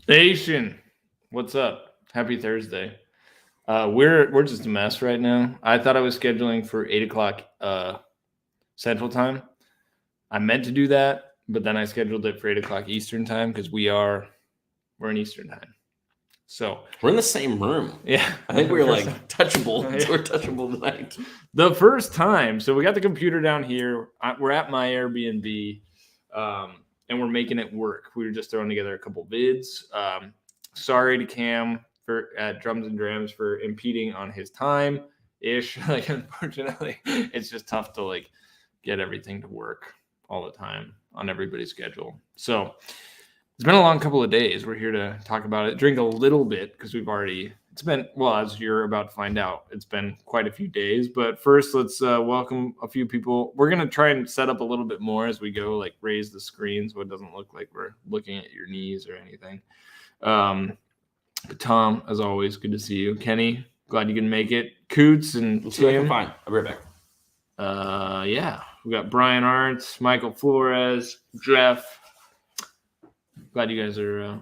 Nation, what's up? Happy Thursday. We're just a mess right now. I thought I was scheduling for 8 o'clock Central Time. I meant to do that, but then I scheduled it for 8 o'clock Eastern Time because we're in Eastern Time. So we're in the same room. Yeah, I think we're like touchable. We're touchable tonight. The first time. So we got the computer down here. We're at my Airbnb. And we're making it work. We were just throwing together a couple vids. Sorry to Cam at Drums and Drams for impeding on his time ish. Like, unfortunately, it's just tough to get everything to work all the time on everybody's schedule. So it's been a long couple of days. We're here to talk about it, drink a little bit because it's been, well, as you're about to find out, it's been quite a few days. But first, let's welcome a few people. We're going to try and set up a little bit more as we go, like raise the screen so it doesn't look like we're looking at your knees or anything. But Tom, as always, good to see you. Kenny, glad you can make it. Coots and Tim. Fine. I'll be right back. Yeah, we got Brian Arndt, Michael Flores, Jeff. Glad you guys are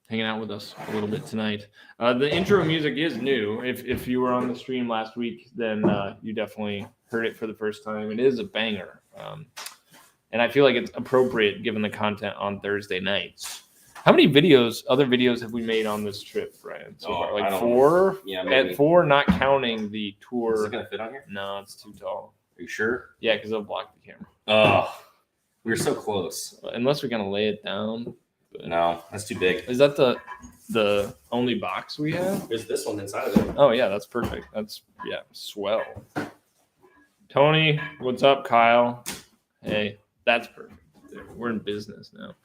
hanging out with us a little bit tonight. The intro music is new. If you were on the stream last week, then you definitely heard it for the first time. It is a banger. And I feel like it's appropriate given the content on Thursday nights. How many other videos have we made on this trip, Brian? So far? Like 4? Yeah, maybe. At 4, not counting the tour. Is it going to fit on here? No, it's too tall. Are you sure? Yeah, because it'll block the camera. Oh, we were so close. Unless we're going to lay it down. No, that's too big. Is that the only box we have? There's this one inside of it. Oh, yeah, that's perfect. That's, swell. Tony, what's up, Kyle? Hey, that's perfect. We're in business now.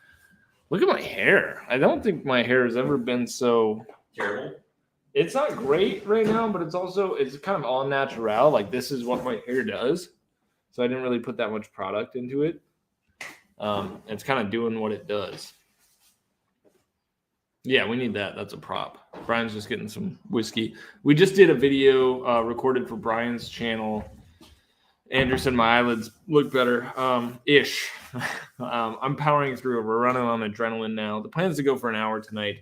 Look at my hair. I don't think my hair has ever been so terrible. It's not great right now, but it's kind of all natural. Like, this is what my hair does. So I didn't really put that much product into it. It's kind of doing what it does. Yeah, we need that. That's a prop. Brian's just getting some whiskey. We just did a video recorded for Brian's channel. Anderson, my eyelids look better. Ish. I'm powering through it. We're running on adrenaline now. The plan is to go for an hour tonight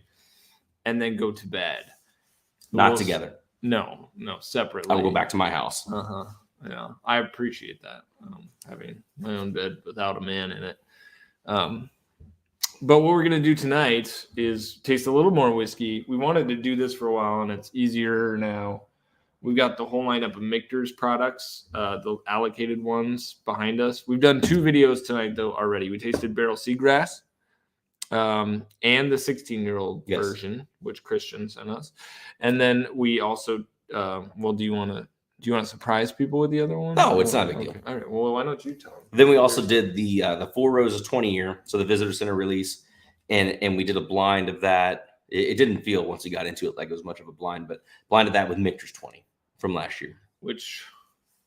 and then go to bed. Not together. No, separately. I will go back to my house. Yeah, I appreciate that. Having my own bed without a man in it. But what we're going to do tonight is taste a little more whiskey. We wanted to do this for a while, and it's easier now. We've got the whole lineup of Michter's products, the allocated ones behind us. We've done 2 videos tonight, though, already. We tasted Barrel Seagrass and the 16-year-old version, which Christian sent us. And then we also, do you want to surprise people with the other one? No, it's not a big deal. All right. Well, why don't you tell them? Then we also did the 4 Roses 20-year, so the Visitor Center release, and we did a blind of that. It didn't feel once we got into it like it was much of a blind, but blinded that with Michter's 20 from last year, which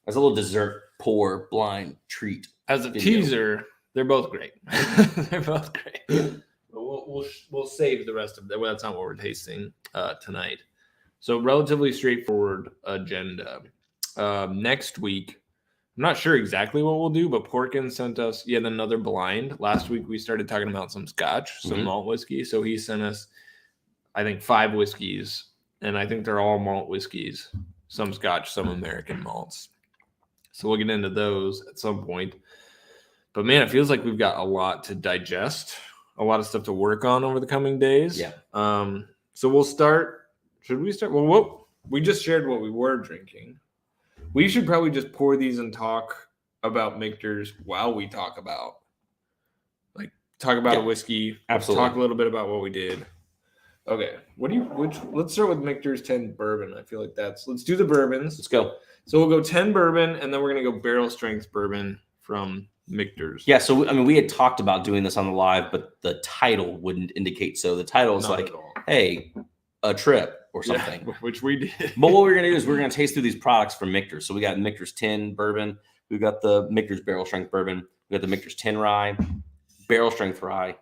as a little dessert pour blind treat. As a teaser, they're both great. They're both great. But we'll save the rest of that. Well, that's not what we're tasting tonight. So relatively straightforward agenda. Next week, I'm not sure exactly what we'll do, but Porkin sent us yet another blind. Last week we started talking about some scotch, some malt whiskey. So he sent us, I think, 5 whiskeys, and I think they're all malt whiskeys. Some scotch, some American malts. So we'll get into those at some point. But man, it feels like we've got a lot to digest, a lot of stuff to work on over the coming days. Yeah. So we'll start. Should we start? Well, we just shared what we were drinking. We should probably just pour these and talk about Michter's while we talk about a whiskey. Absolutely. Talk a little bit about what we did. Okay. Let's start with Michter's 10 bourbon. I feel like let's do the bourbons. Let's go. So we'll go 10 bourbon, and then we're going to go barrel strength bourbon from Michter's. Yeah. So, we had talked about doing this on the live, but the title wouldn't indicate so. The title is hey, a trip or something. Yeah, which we did. But what we're going to do is we're going to taste through these products from Michter's. So we got Michter's 10 bourbon. We've got the Michter's barrel strength bourbon. We got the Michter's 10 rye, barrel strength rye,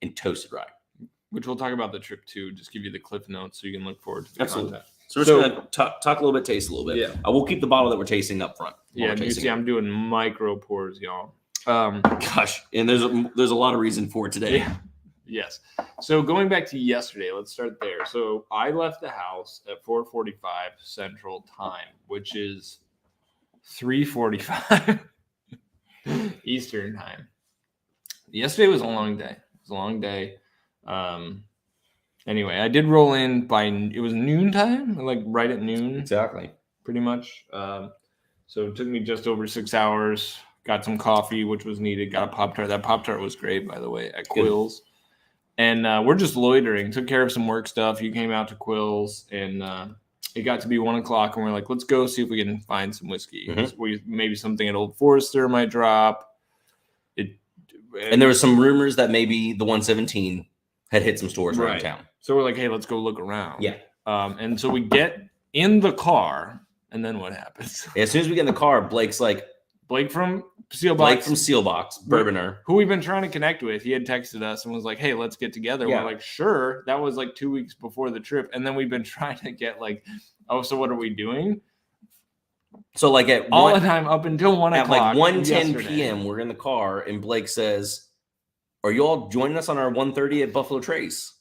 and toasted rye. Which we'll talk about the trip too. Just give you the cliff notes so you can look forward to the content. So we're just going to talk a little bit, taste a little bit. Yeah. We'll keep the bottle that we're tasting up front. Yeah, you see I'm doing micro pours, y'all. Gosh, and there's a lot of reason for it today. Yes. So going back to yesterday, let's start there. So I left the house at 4:45 Central Time, which is 3:45 Eastern Time. Yesterday was a long day. It was a long day. Anyway, I did roll in it was noontime, like right at noon. Exactly. Pretty much. So it took me just over 6 hours. Got some coffee, which was needed. Got a Pop-Tart. That Pop-Tart was great, by the way, at Quill's. And we're just loitering. Took care of some work stuff. You came out to Quill's, and it got to be 1 o'clock, and we're like, let's go see if we can find some whiskey. Maybe something at Old Forester might drop. And there was some rumors that maybe the 117 had hit some stores around town. So we're like, hey, let's go look around. Yeah. And so we get in the car, and then what happens? As soon as we get in the car, Blake from Sealbox, Bourboner, who we've been trying to connect with. He had texted us and was like, hey, let's get together. Yeah. We're like, sure. That was like 2 weeks before the trip. And then we've been trying to get like, oh, so what are we doing? So like at all the time up until 1 o'clock. At like 1:10 p.m., we're in the car, and Blake says, are you all joining us on our 1:30 at Buffalo Trace?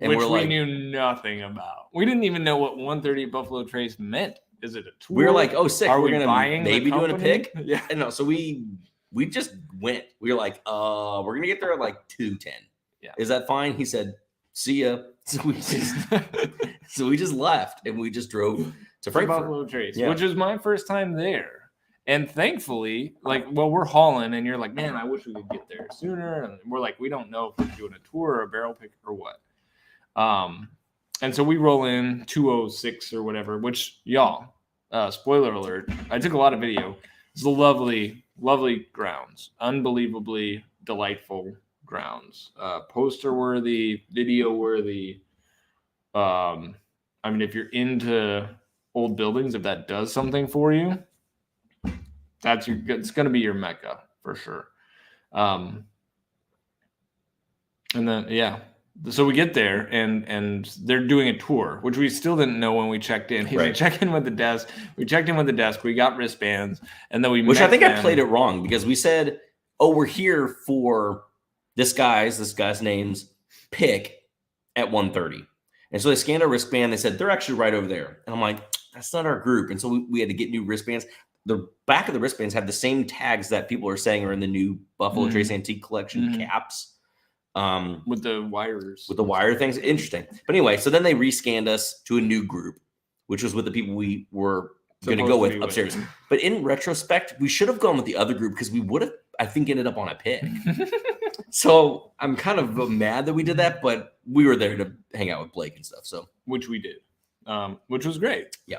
And which we knew nothing about. We didn't even know what 1:30 at Buffalo Trace meant. Is it a tour? We were like, oh, sick. Are we're we gonna maybe doing a pick? Yeah. And no, so we just went. We were like, we're gonna get there at like 2:10. Yeah. Is that fine? He said, see ya. So we just left, and we just drove to Frankfurt. Buffalo Trace, which was my first time there. And thankfully, we're hauling, and you're like, man, I wish we could get there sooner. And we're like, we don't know if we're doing a tour or a barrel pick or what. And so we roll in 2:06 or whatever, which y'all, spoiler alert, I took a lot of video. It's a lovely, lovely grounds, unbelievably delightful grounds, poster worthy, video worthy. I mean, if you're into old buildings, if that does something for you, it's going to be your Mecca for sure. And then, yeah. So we get there, and they're doing a tour, which we still didn't know when we checked in. We checked in with the desk. We checked in with the desk. We got wristbands, and then I played it wrong because we said, "Oh, we're here for this guy's name's pick at 1:30." And so they scanned our wristband. They said they're actually right over there, and I'm like, "That's not our group." And so we had to get new wristbands. The back of the wristbands have the same tags that people are saying are in the new Buffalo Trace Antique Collection caps. With the wire things. Interesting. But anyway, so then they rescanned us to a new group, which was with the people we were going to go with upstairs. But in retrospect, we should have gone with the other group because we would have, I think, ended up on a pick. So I'm kind of mad that we did that, but we were there to hang out with Blake and stuff. So which we did, which was great. Yeah.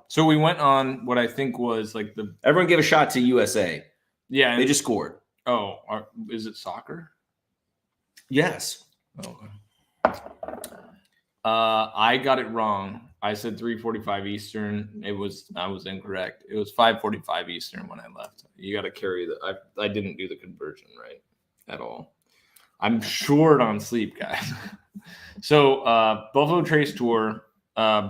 So we went on what I think was like everyone gave a shot to USA. Yeah, they just scored. Oh, is it soccer? Yes. Okay. I got it wrong. I said 3:45 Eastern. I was incorrect. It was 5:45 Eastern when I left. You got to carry I didn't do the conversion right at all. I'm short on sleep, guys. So Buffalo Trace tour.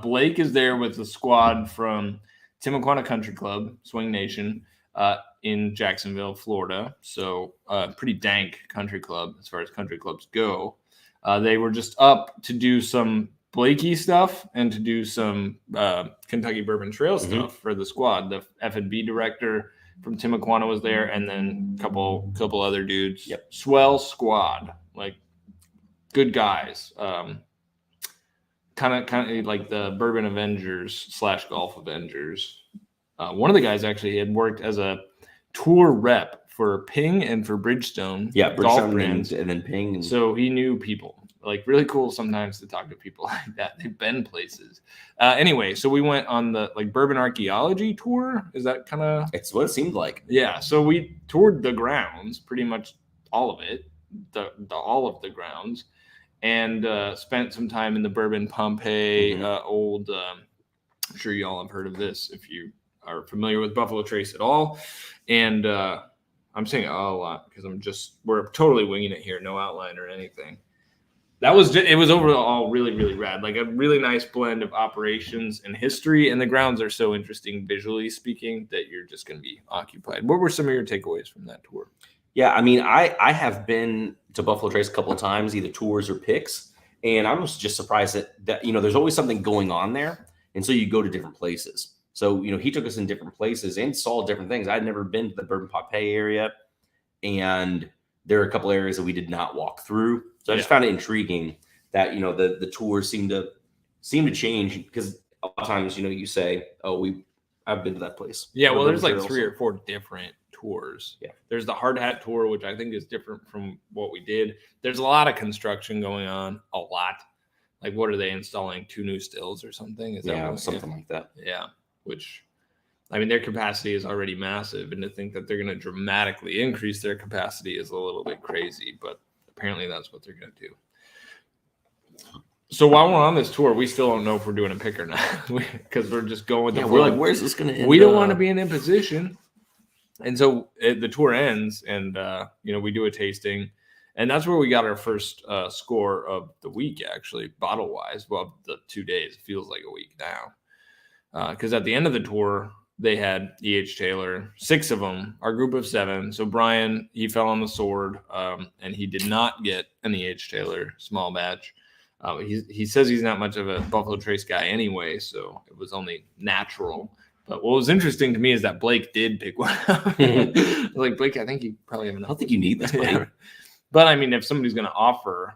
Blake is there with the squad from Timuquana Country Club, Swing Nation. In Jacksonville, Florida. So pretty dank country club as far as country clubs go. They were just up to do some Blakey stuff and to do some Kentucky Bourbon Trail stuff for the squad. The F&B director from Timuquana was there, and then a couple other dudes. Yep. Swell squad, like good guys. Kind of like the Bourbon Avengers / Golf Avengers. One of the guys actually had worked as a tour rep for Ping and for Bridgestone. Yeah, golf brands, and then Ping. And so he knew people. Like really cool sometimes to talk to people like that. They've been places. Anyway, so we went on the bourbon archaeology tour. Is that kind of? It's what it seemed like. Yeah. So we toured the grounds, pretty much all of it, all of the grounds, and spent some time in the Bourbon Pompeii old. I'm sure you all have heard of this if you are familiar with Buffalo Trace at all. And I'm saying a lot because we're totally winging it here. No outline or anything. It was overall really, really rad. Like a really nice blend of operations and history. And the grounds are so interesting, visually speaking, that you're just going to be occupied. What were some of your takeaways from that tour? Yeah, I mean, I have been to Buffalo Trace a couple of times, either tours or picks, and I was just surprised that there's always something going on there, and so you go to different places. So he took us in different places and saw different things. I'd never been to the Bourbon Popeye area, and there are a couple areas that we did not walk through. So I just found it intriguing that the tours seem to change, because a lot of times you say, "Oh, I've been to that place." Yeah, well, there's like Trails. 3 or 4 different tours. Yeah. There's the hard hat tour, which I think is different from what we did. There's a lot of construction going on, a lot. Like, what are they installing? 2 new stills or something? Is that something like that? Yeah, which, I mean, their capacity is already massive, and to think that they're going to dramatically increase their capacity is a little bit crazy, but apparently that's what they're going to do. So while we're on this tour, we still don't know if we're doing a pick or not, because we're just going with the flow. We're like, where's this going to end? We don't want to be in imposition. And so the tour ends, and we do a tasting, and that's where we got our first score of the week, actually, bottle wise. Well, the 2 days, it feels like a week now, because at the end of the tour they had E.H. Taylor, 6 of them, our group of 7. So Brian, he fell on the sword, and he did not get an E.H. Taylor small batch. He says he's not much of a Buffalo Trace guy anyway, so it was only natural. But what was interesting to me is that Blake did pick one up. Like, Blake, I think you probably have enough. I don't think you need this, Blake. Yeah. But I mean, if somebody's going to offer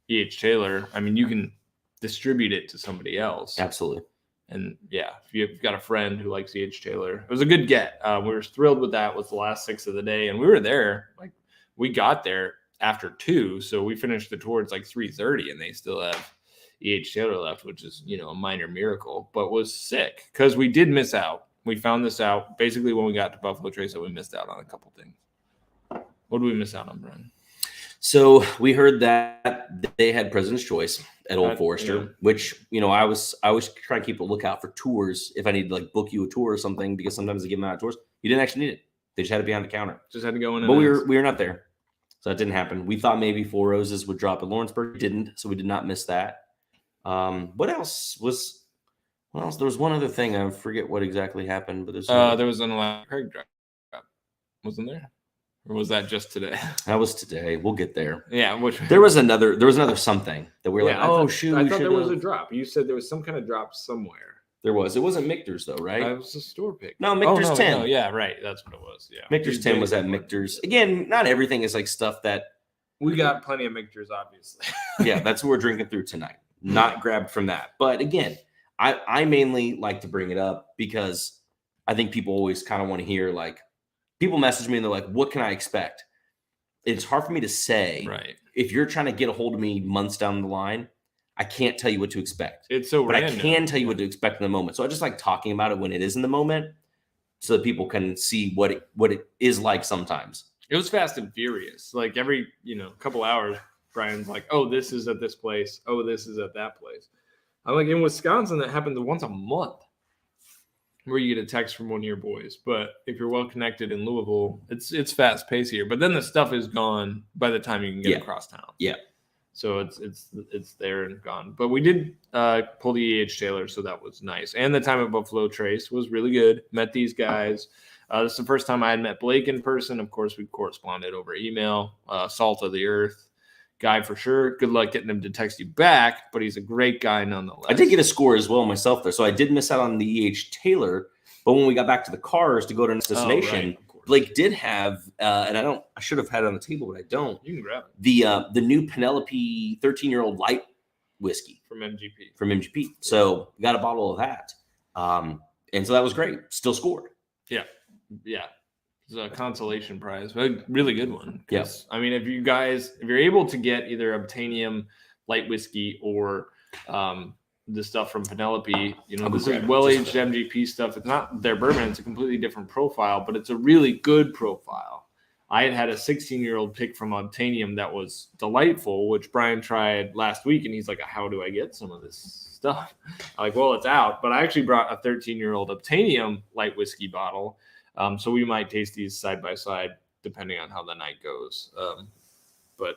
E.H. Taylor, I mean, you can distribute it to somebody else. Absolutely. And yeah, if you've got a friend who likes E.H. Taylor, it was a good get. We were thrilled with that. It was the last 6 of the day, and we were there. Like, we got there after 2, so we finished the tour. It's like 3:30, and they still have E.H. Taylor left, which is a minor miracle, but was sick because we did miss out. We found this out basically when we got to Buffalo Trace, that we missed out on a couple things. What did we miss out on, Brian? So we heard that they had President's Choice at Old Forester, which I was trying to keep a lookout for tours if I need to like book you a tour or something, because sometimes they give them out tours. You didn't actually need it; they just had it behind the counter. Just had to go in. But we were not there, so that didn't happen. We thought maybe Four Roses would drop at Lawrenceburg, didn't, so we did not miss that. What else? There was one other thing. I forget what exactly happened, but there was an Elijah Craig drop, wasn't there? Or was that just today? That was today. We'll get there. Yeah. There was another something that we were like, oh, shoot. I thought there was a drop. You said there was some kind of drop somewhere. There was. It wasn't Michter's, though, right? It was a store pick. No, Michter's 10. No, yeah, right. That's what it was. Yeah. Michter's 10 was at Michter's. Again, not everything is like stuff that. We got plenty of Michter's, obviously. Yeah, that's what we're drinking through tonight. Not grabbed from that. But again, I mainly like to bring it up because I think people always kind of want to hear, like, people message me and they're like, what can I expect? It's hard for me to say. Right. If you're trying to get a hold of me months down the line, I can't tell you what to expect. It's so random. I can tell you what to expect in the moment. So I just like talking about it when it is in the moment so that people can see what it is like sometimes. It was fast and furious. Like every, couple hours, Brian's like, oh, this is at this place. Oh, this is at that place. I'm like, in Wisconsin, that happens once a month where you get a text from one of your boys. But if you're well connected in Louisville, it's fast paced here. But then the stuff is gone by the time you can get across town. Yeah. So it's there and gone. But we did pull the E.H. Taylor, so that was nice. And the time at Buffalo Trace was really good. Met these guys. This is the first time I had met Blake in person. Of course, we corresponded over email. Salt of the earth guy for sure. Good luck getting him to text you back, but he's a great guy nonetheless. I did get a score as well myself there. So I did miss out on the E.H. Taylor. But when we got back to the cars to go to our destination, Blake did have, and I should have had it on the table, but I don't. You can grab it. The new Penelope 13-year-old light whiskey from MGP. So we got a bottle of that. And so that was great. Still scored. Yeah. It's a consolation prize, but a really good one. Yes. I mean, if you're able to get either Obtainium light whiskey or the stuff from Penelope, this is well-aged MGP stuff. It's not their bourbon. It's a completely different profile, but it's a really good profile. I had a 16-year-old pick from Obtainium that was delightful, which Brian tried last week, and he's like, how do I get some of this stuff? I'm like, well, it's out. But I actually brought a 13-year-old Obtainium light whiskey bottle. So we might taste these side by side depending on how the night goes. But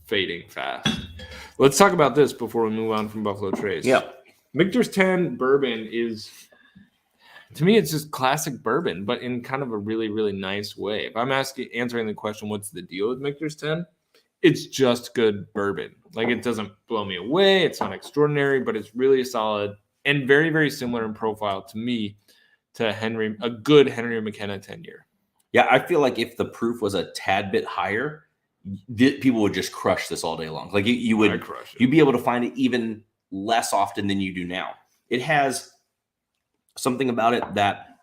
fading fast. Let's talk about this before we move on from Buffalo Trace. Yeah. Michter's 10 bourbon is To me, it's just classic bourbon, but in kind of a really, really nice way. If I'm answering the question, what's the deal with Michter's 10? It's just good bourbon. Like, it doesn't blow me away. It's not extraordinary, but it's really solid and very, very similar in profile to me to a good Henry McKenna 10-year. Yeah, I feel like if the proof was a tad bit higher, people would just crush this all day long. Like you'd be able to find it even less often than you do now. It has something about it that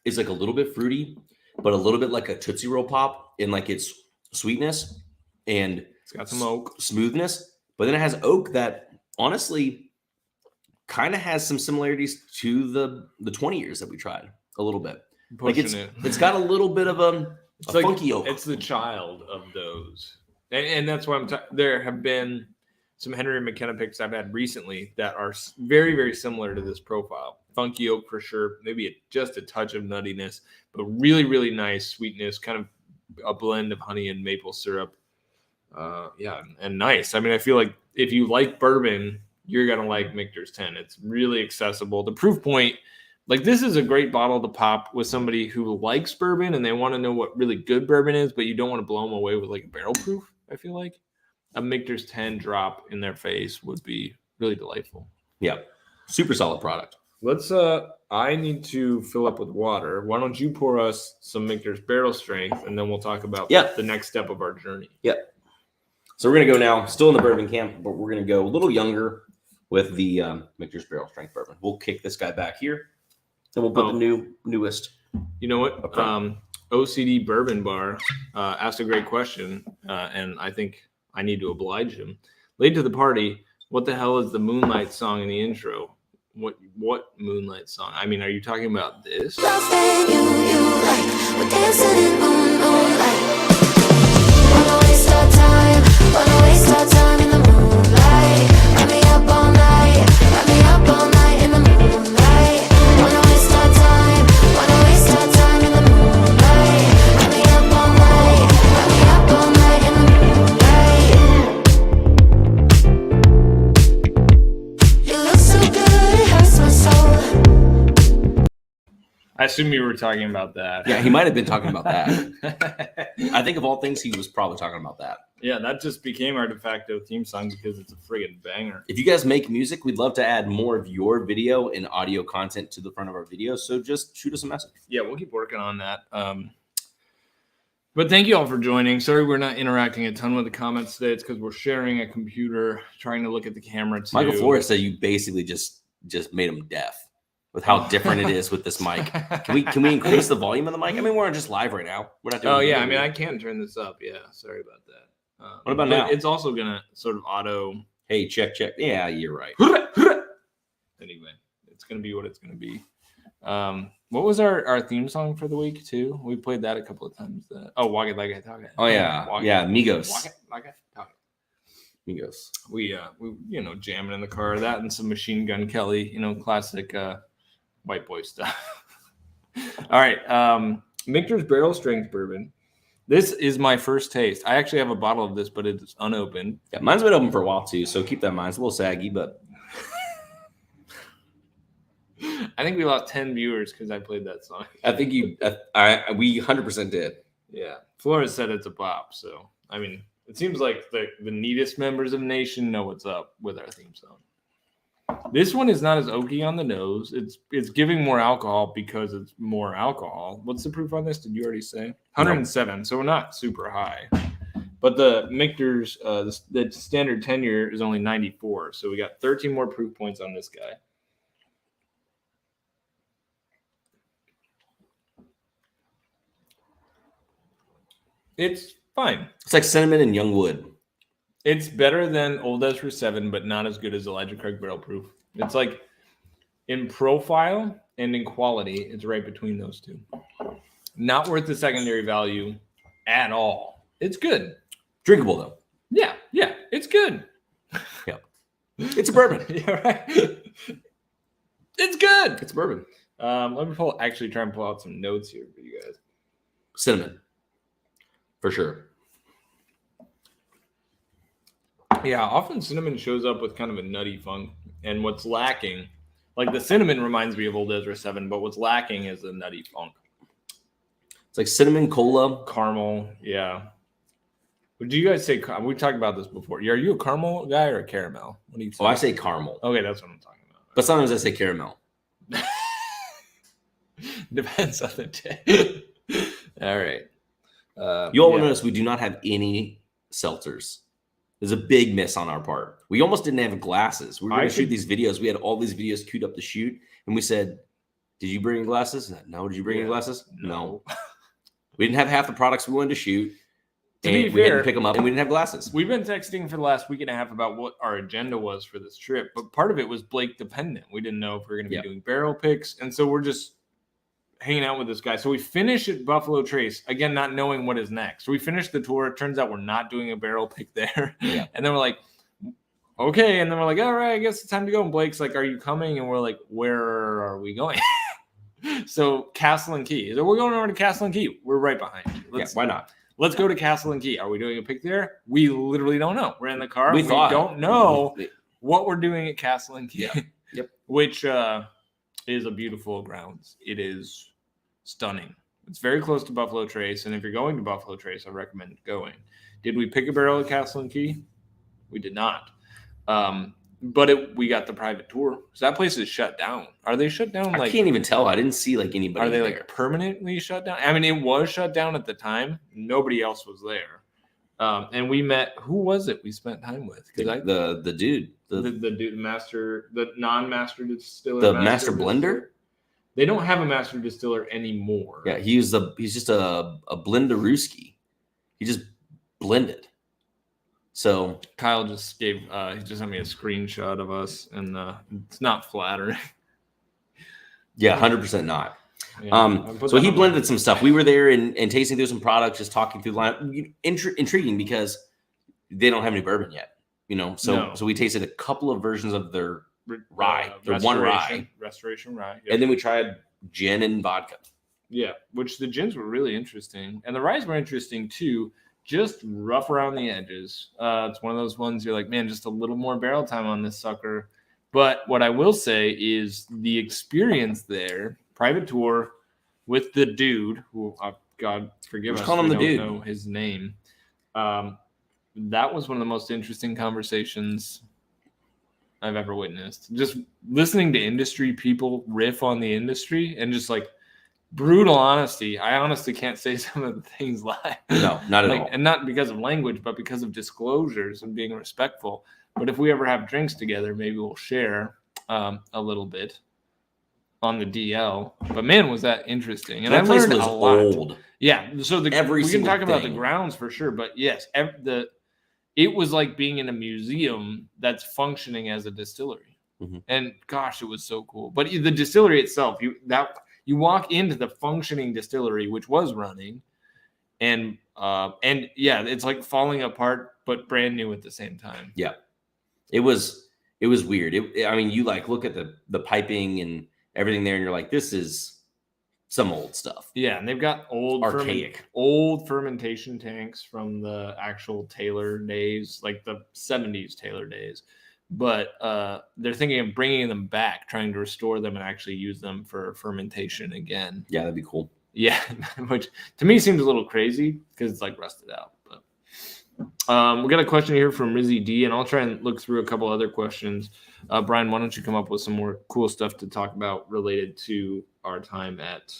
is like a little bit fruity, but a little bit like a Tootsie Roll Pop in like its sweetness, and it's got some oak smoothness. But then it has oak that honestly kind of has some similarities to the 20 years that we tried a little bit. Like it's got a little bit of a funky oak. It's the child of those, and that's why there have been some Henry McKenna picks I've had recently that are very, very similar to this profile. Funky oak for sure, maybe just a touch of nuttiness, but really, really nice sweetness, kind of a blend of honey and maple syrup. And nice. I mean, I feel like if you like bourbon, you're gonna like Michter's 10. It's really accessible. The proof point, like, this is a great bottle to pop with somebody who likes bourbon and they want to know what really good bourbon is, but you don't want to blow them away with like a barrel proof. I feel like a Michter's 10 drop in their face would be really delightful. Yeah, super solid product. I need to fill up with water. Why don't you pour us some Michter's barrel strength, and then we'll talk about the next step of our journey. Yeah. So we're gonna go now, still in the bourbon camp, but we're gonna go a little younger with the Michter's barrel strength bourbon. We'll kick this guy back here. Then we'll put the newest. You know what? OCD Bourbon Bar asked a great question, and I think I need to oblige him. Late to the party, what the hell is the Moonlight song in the intro? What Moonlight song? I mean, are you talking about this? I assume you were talking about that. Yeah, he might have been talking about that. I think of all things, he was probably talking about that. Yeah, that just became our de facto theme song because it's a friggin' banger. If you guys make music, we'd love to add more of your video and audio content to the front of our videos. So just shoot us a message. Yeah, we'll keep working on that. But thank you all for joining. Sorry we're not interacting a ton with the comments today. It's because we're sharing a computer, trying to look at the camera too. Michael Flores said you basically just made him deaf with how different it is with this mic. Can we increase the volume of the mic? I mean, we're just live right now. We're not doing I mean, I can turn this up. Yeah, sorry about that. What about now? It's also gonna sort of auto. Hey, check. Yeah, you're right. Anyway, it's gonna be what it's gonna be. What was our theme song for the week too? We played that a couple of times. Walk It Like I Talk It. Oh yeah, Migos. Walk It Like I Talk It. Migos. We jamming in the car. That and some Machine Gun Kelly. Classic white boy stuff. All right, Michter's Barrel Strength Bourbon. This is my first taste. I actually have a bottle of this, but it's unopened. Yeah, mine's been open for a while too, so keep that in mind. It's a little saggy, but I think we lost 10 viewers because I played that song. I think we 100% did. Yeah, Flores said it's a bop. So I mean, it seems like the neatest members of the nation know what's up with our theme song. This one is not as oaky on the nose. It's giving more alcohol because it's more alcohol. What's the proof on this? Did you already say? 107. So we're not super high. But the Michter's, the standard 10-year is only 94. So we got 13 more proof points on this guy. It's fine. It's like cinnamon and young wood. It's better than Old Ezra 7, but not as good as Elijah Craig Barrel Proof. It's like in profile and in quality, it's right between those two. Not worth the secondary value at all. It's good. Drinkable though. Yeah, it's good. Yeah. It's a bourbon. Yeah, right. It's good. It's a bourbon. Let me try and pull out some notes here for you guys. Cinnamon. For sure. Yeah, often cinnamon shows up with kind of a nutty funk. And what's lacking Like the cinnamon reminds me of Old Ezra 7, but what's lacking is the nutty funk. It's like cinnamon cola. Caramel, yeah. Do you guys say, we talked about this before. Are you a caramel guy or a caramel? What do you say? Oh, I say caramel. Okay, that's what I'm talking about. But sometimes I say caramel. Depends on the day. All right. You all will notice we do not have any seltzers. There's a big miss on our part. We almost didn't have glasses. We were going to shoot these videos. We had all these videos queued up to shoot. And we said, did you bring glasses? No. Did you bring any glasses? No. We didn't have half the products we wanted to shoot. To be fair, we had to pick them up and we didn't have glasses. We've been texting for the last week and a half about what our agenda was for this trip. But part of it was Blake dependent. We didn't know if we were going to be doing barrel picks. And so we're just hanging out with this guy. So we finish at Buffalo Trace, again, not knowing what is next. So we finished the tour. It turns out we're not doing a barrel pick there. Yeah. And then we're like, okay. And then we're like, all right, I guess it's time to go. And Blake's like, are you coming? And we're like, where are we going? So Castle and Key. So we're going over to Castle and Key. We're right behind you. Why not? Let's go to Castle and Key. Are we doing a pick there? We literally don't know. We're in the car. We don't know what we're doing at Castle and Key. Yeah. Yep. Which is a beautiful grounds. It is stunning. It's very close to Buffalo Trace. And if you're going to Buffalo Trace, I recommend going. Did we pick a barrel at Castle and Key? We did not. But we got the private tour. So that place is shut down. Are they shut down? I can't even tell. I didn't see anybody. Are they there. Permanently shut down? I mean, it was shut down at the time. Nobody else was there. And we met. Who was it we spent time with? Because the dude, the dude, the non-master distiller, the master blender. They don't have a master distiller anymore. Yeah, he's just a blenderooski. He just blended. So Kyle just he just sent me a screenshot of us, and it's not flattering. Yeah, 100% not. Yeah, so he blended some stuff. We were there and tasting through some products, just talking through the line. Intriguing because they don't have any bourbon yet, So we tasted a couple of versions of their rye, their one rye, restoration rye, and then we tried gin and vodka. Yeah, which the gins were really interesting, and the ryes were interesting too. Just rough around the edges. It's one of those ones you're like, man, just a little more barrel time on this sucker. But what I will say is the experience there, private tour with the dude who, God forgive us, call him the dude. Don't know his name. That was one of the most interesting conversations I've ever witnessed. Just listening to industry people riff on the industry and just like brutal honesty. I honestly can't say some of the things live. No, not at all. And not because of language, but because of disclosures and being respectful. But if we ever have drinks together, maybe we'll share a little bit on the DL. But man, was that interesting. And that place was a lot. Old. Yeah. So we can talk about the grounds for sure. But yes, it was like being in a museum that's functioning as a distillery. Mm-hmm. And gosh, it was so cool. But the distillery itself, you walk into the functioning distillery, which was running, and yeah, it's like falling apart, but brand new at the same time. Yeah, it was weird. I mean, you look at the piping and everything there, and you're like, this is some old stuff. Yeah, and they've got old fermentation tanks from the actual Taylor days, like the 70s Taylor days. But they're thinking of bringing them back, trying to restore them and actually use them for fermentation again. Yeah, that'd be cool. Yeah, which to me seems a little crazy because it's like rusted out. But we got a question here from Rizzy D, and I'll try and look through a couple other questions. Brian, why don't you come up with some more cool stuff to talk about related to our time at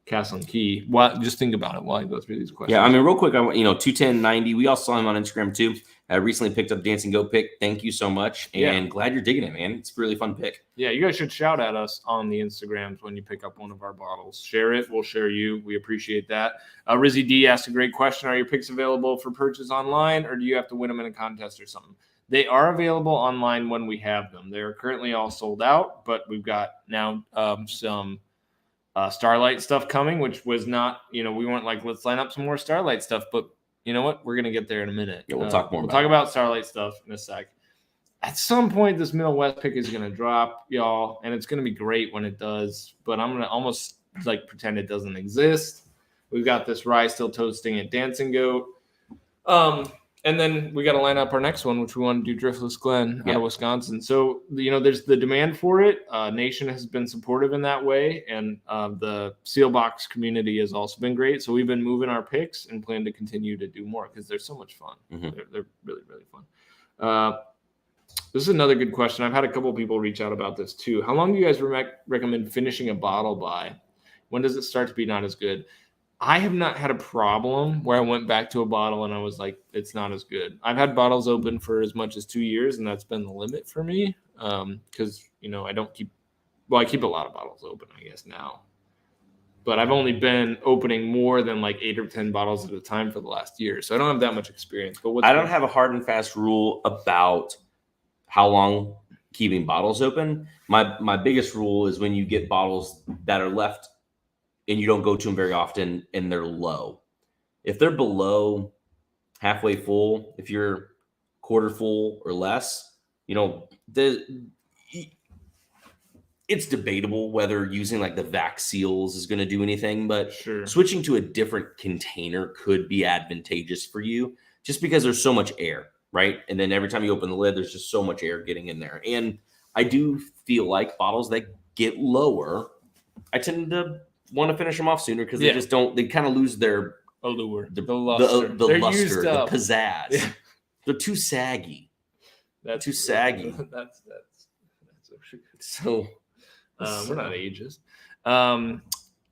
Castle and Key? Just think about it while I go through these questions. Yeah, I mean, real quick, 21090. We all saw him on Instagram too. I recently picked up Dancing Goat pick. Thank you so much, and glad you're digging it, man. It's a really fun pick. Yeah, you guys should shout at us on the Instagrams when you pick up one of our bottles. Share it. We'll share you. We appreciate that. Rizzy D asked a great question. Are your picks available for purchase online, or do you have to win them in a contest or something? They are available online when we have them. They're currently all sold out, but we've got now some Starlight stuff coming, which was not, we weren't like, let's line up some more Starlight stuff, but you know what? We're going to get there in a minute. Yeah, we'll talk more. We'll talk about Starlight stuff in a sec. At some point, this Middle West pick is going to drop, y'all, and it's going to be great when it does, but I'm going to almost pretend it doesn't exist. We've got this rye still toasting at Dancing Goat. And then we got to line up our next one, which we want to do Driftless Glen out of Wisconsin. So, there's the demand for it. Nation has been supportive in that way. And the Seal Box community has also been great. So we've been moving our picks and plan to continue to do more because they're so much fun. Mm-hmm. They're really, really fun. This is another good question. I've had a couple people reach out about this too. How long do you guys recommend finishing a bottle by? When does it start to be not as good? I have not had a problem where I went back to a bottle and I was like, it's not as good. I've had bottles open for as much as 2 years, and that's been the limit for me. Because, I don't keep, I keep a lot of bottles open, I guess, now. But I've only been opening more than like 8 or 10 bottles at a time for the last year. So I don't have that much experience. But I don't have a hard and fast rule about how long keeping bottles open. My biggest rule is when you get bottles that are left and you don't go to them very often and they're low. If they're below halfway full, if you're quarter full or less, it's debatable whether using like the vac seals is going to do anything, but switching to a different container could be advantageous for you just because there's so much air, right? And then every time you open the lid, there's just so much air getting in there. And I do feel like bottles that get lower, I tend to want to finish them off sooner because they just don't, they kind of lose their allure, the luster, the up. pizzazz. Yeah. They're too saggy. That's too saggy. That's so we're not ageist.